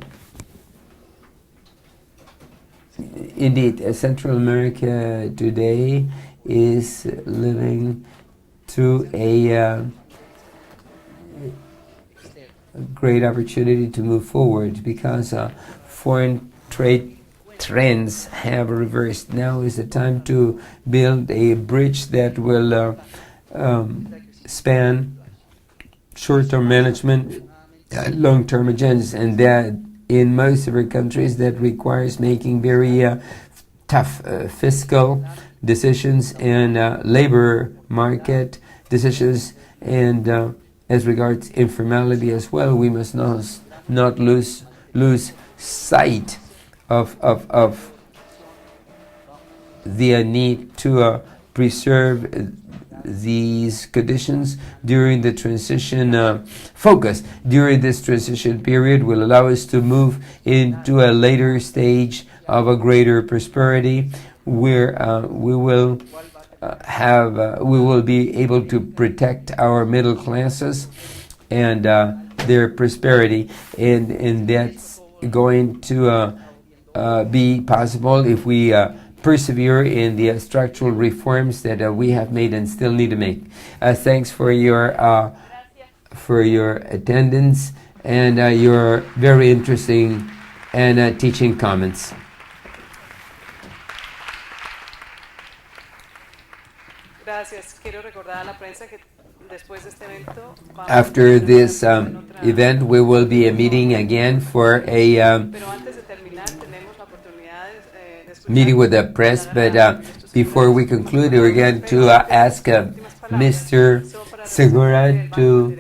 indeed, Central America today is living through a great opportunity to move forward, because foreign trade trends have reversed. Now is the time to build a bridge that will span short-term management, long-term agendas, and that in most of our countries that requires making very tough fiscal decisions and labor market decisions, and as regards informality as well, we must not lose sight of the need to preserve these conditions during the transition focus. During this transition period will allow us to move into a later stage of a greater prosperity, where we will be able to protect our middle classes and their prosperity, and that's going to be possible if we persevere in the structural reforms that we have made and still need to make. Thanks for your attendance and your very interesting and teaching comments. After this event, we will be meeting again for a meeting with the press, but before we conclude, we're going to ask Mr. Segura, to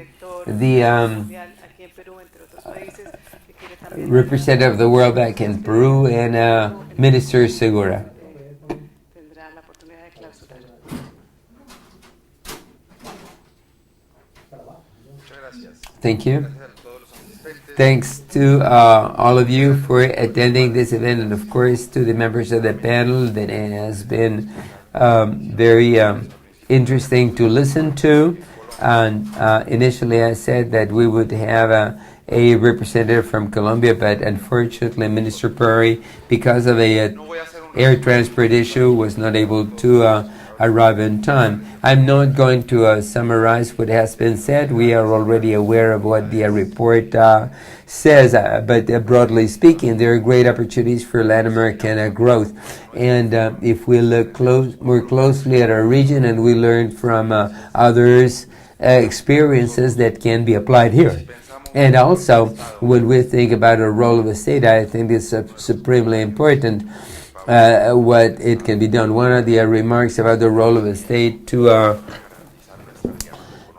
the representative of the World Bank in Peru, and Minister Segura. Thank you. Thanks to all of you for attending this event, and of course to the members of the panel that has been very interesting to listen to. And initially I said that we would have a representative from Colombia, but unfortunately Minister Perry, because of a air transport issue, was not able to arrive in time. I'm not going to summarize what has been said. We are already aware of what the report says, but broadly speaking, there are great opportunities for Latin American growth. And if we look more closely at our region and we learn from others' experiences that can be applied here. And also, when we think about the role of the state, I think it's supremely important what it can be done. One of the remarks about the role of the state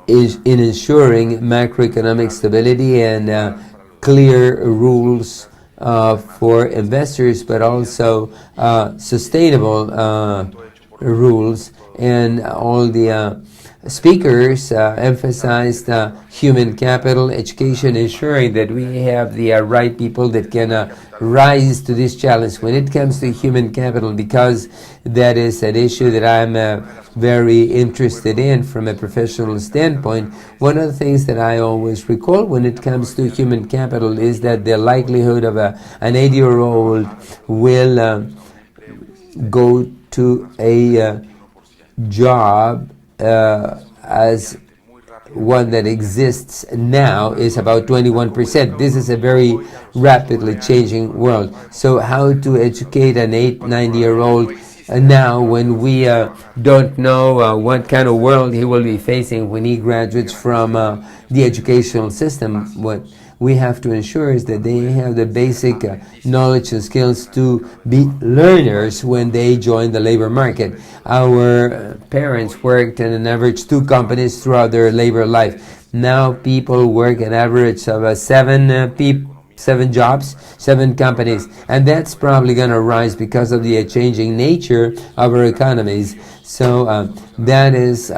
is in ensuring macroeconomic stability and clear rules for investors, but also sustainable rules. And all the speakers emphasized human capital, education, ensuring that we have the right people that can rise to this challenge. When it comes to human capital, because that is an issue that I'm very interested in from a professional standpoint, one of the things that I always recall when it comes to human capital is that the likelihood of an 80-year-old will go to a job as one that exists now is about 21%. This is a very rapidly changing world. So how to educate an 90-year-old now when we don't know what kind of world he will be facing when he graduates from the educational system? What we have to ensure is that they have the basic knowledge and skills to be learners when they join the labor market. Our parents worked in an average 2 companies throughout their labor life. Now people work an average of 7 jobs, 7 companies, and that's probably going to rise because of the changing nature of our economies. So that is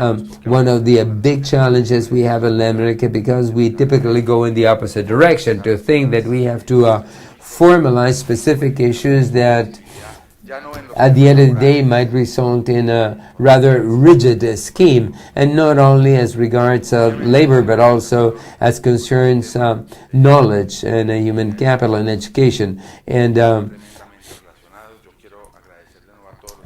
one of the big challenges we have in Latin America, because we typically go in the opposite direction, to think that we have to formalize specific issues that at the end of the day might result in a rather rigid scheme, and not only as regards labor, but also as concerns knowledge and human capital and education. And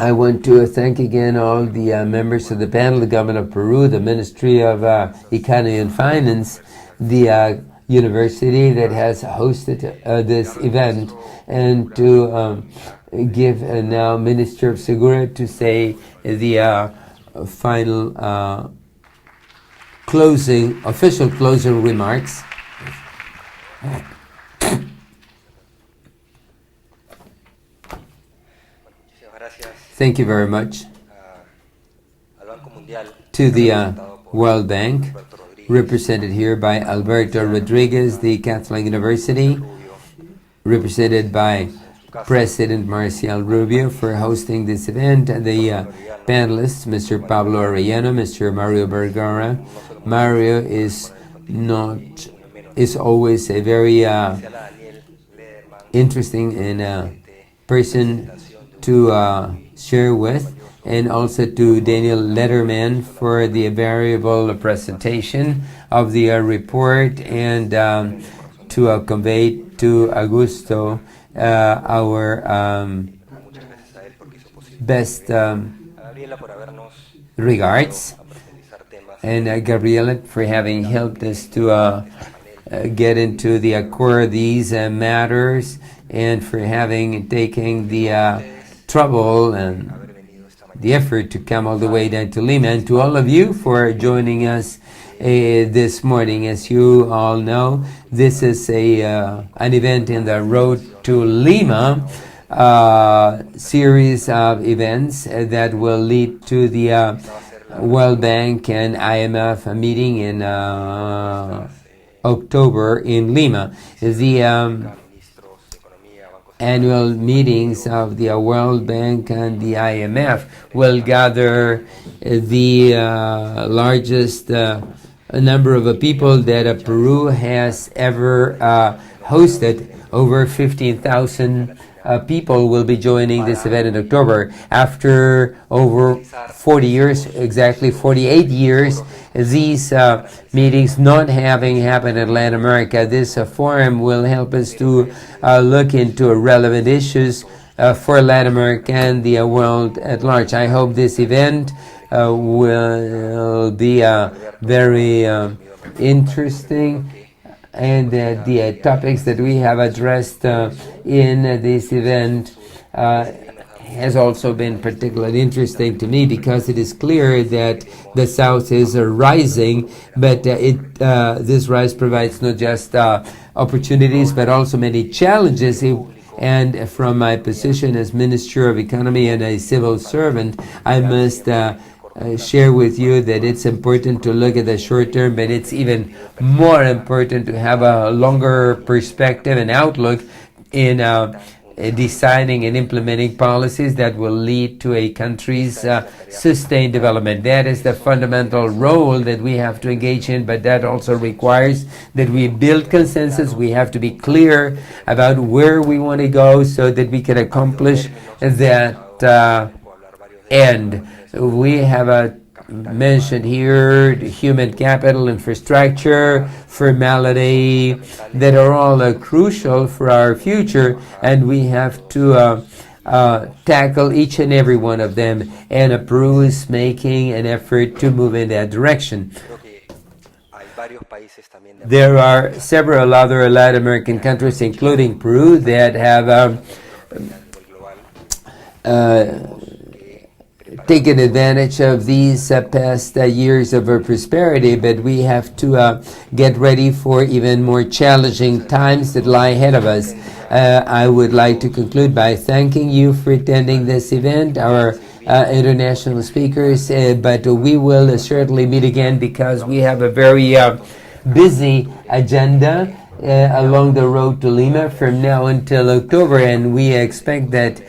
I want to thank again all the members of the panel, the government of Peru, the Ministry of Economy and Finance, the university that has hosted this event, and to give now Minister of Segura to say the final official closing remarks. Thank you very much to the World Bank, represented here by Alberto Rodriguez, the Catholic University, represented by President Marcial Rubio for hosting this event, the panelists, Mr. Pablo Arellano, Mr. Mario Vergara. Mario is always a very interesting and person to share with, and also to Daniel Letterman for the variable presentation of the report, and to convey to Augusto our best regards, and Gabriela for having helped us to get into the core of these matters, and for having taken the trouble and the effort to come all the way down to Lima, and to all of you for joining us this morning. As you all know, this is an event in the Road to Lima series of events that will lead to the World Bank and IMF meeting in October in Lima. The annual meetings of the World Bank and the IMF will gather the largest number of people that Peru has ever hosted. Over 15,000 people will be joining this event in October. After over 40 years, exactly 48 years, these meetings not having happened in Latin America, this forum will help us to look into relevant issues for Latin America and the world at large. I hope this event will be very interesting, and the topics that we have addressed in this event has also been particularly interesting to me, because it is clear that the South is rising, but this rise provides not just opportunities but also many challenges. And from my position as Minister of Economy and a civil servant, I must share with you that it's important to look at the short term, but it's even more important to have a longer perspective and outlook in designing and implementing policies that will lead to a country's sustained development. That is the fundamental role that we have to engage in, but that also requires that we build consensus. We have to be clear about where we want to go so that we can accomplish that end. We have mentioned here the human capital, infrastructure, formality, that are all crucial for our future, and we have to tackle each and every one of them, and Peru is making an effort to move in that direction. There are several other Latin American countries, including Peru, that have taken advantage of these past years of prosperity, but we have to get ready for even more challenging times that lie ahead of us. I would like to conclude by thanking you for attending this event, our international speakers, but we will certainly meet again, because we have a very busy agenda along the road to Lima from now until October, and we expect that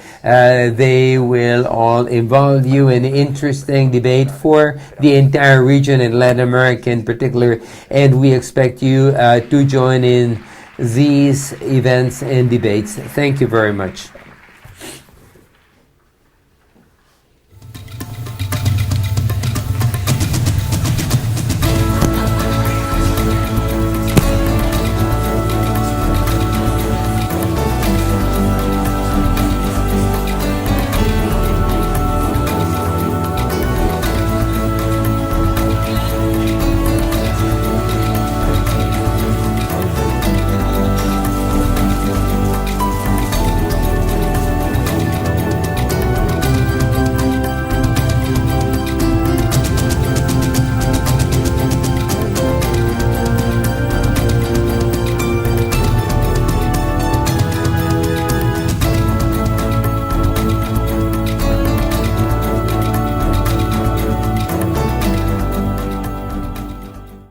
they will all involve you in an interesting debate for the entire region and Latin America in particular, and we expect you to join in these events and debates. Thank you very much.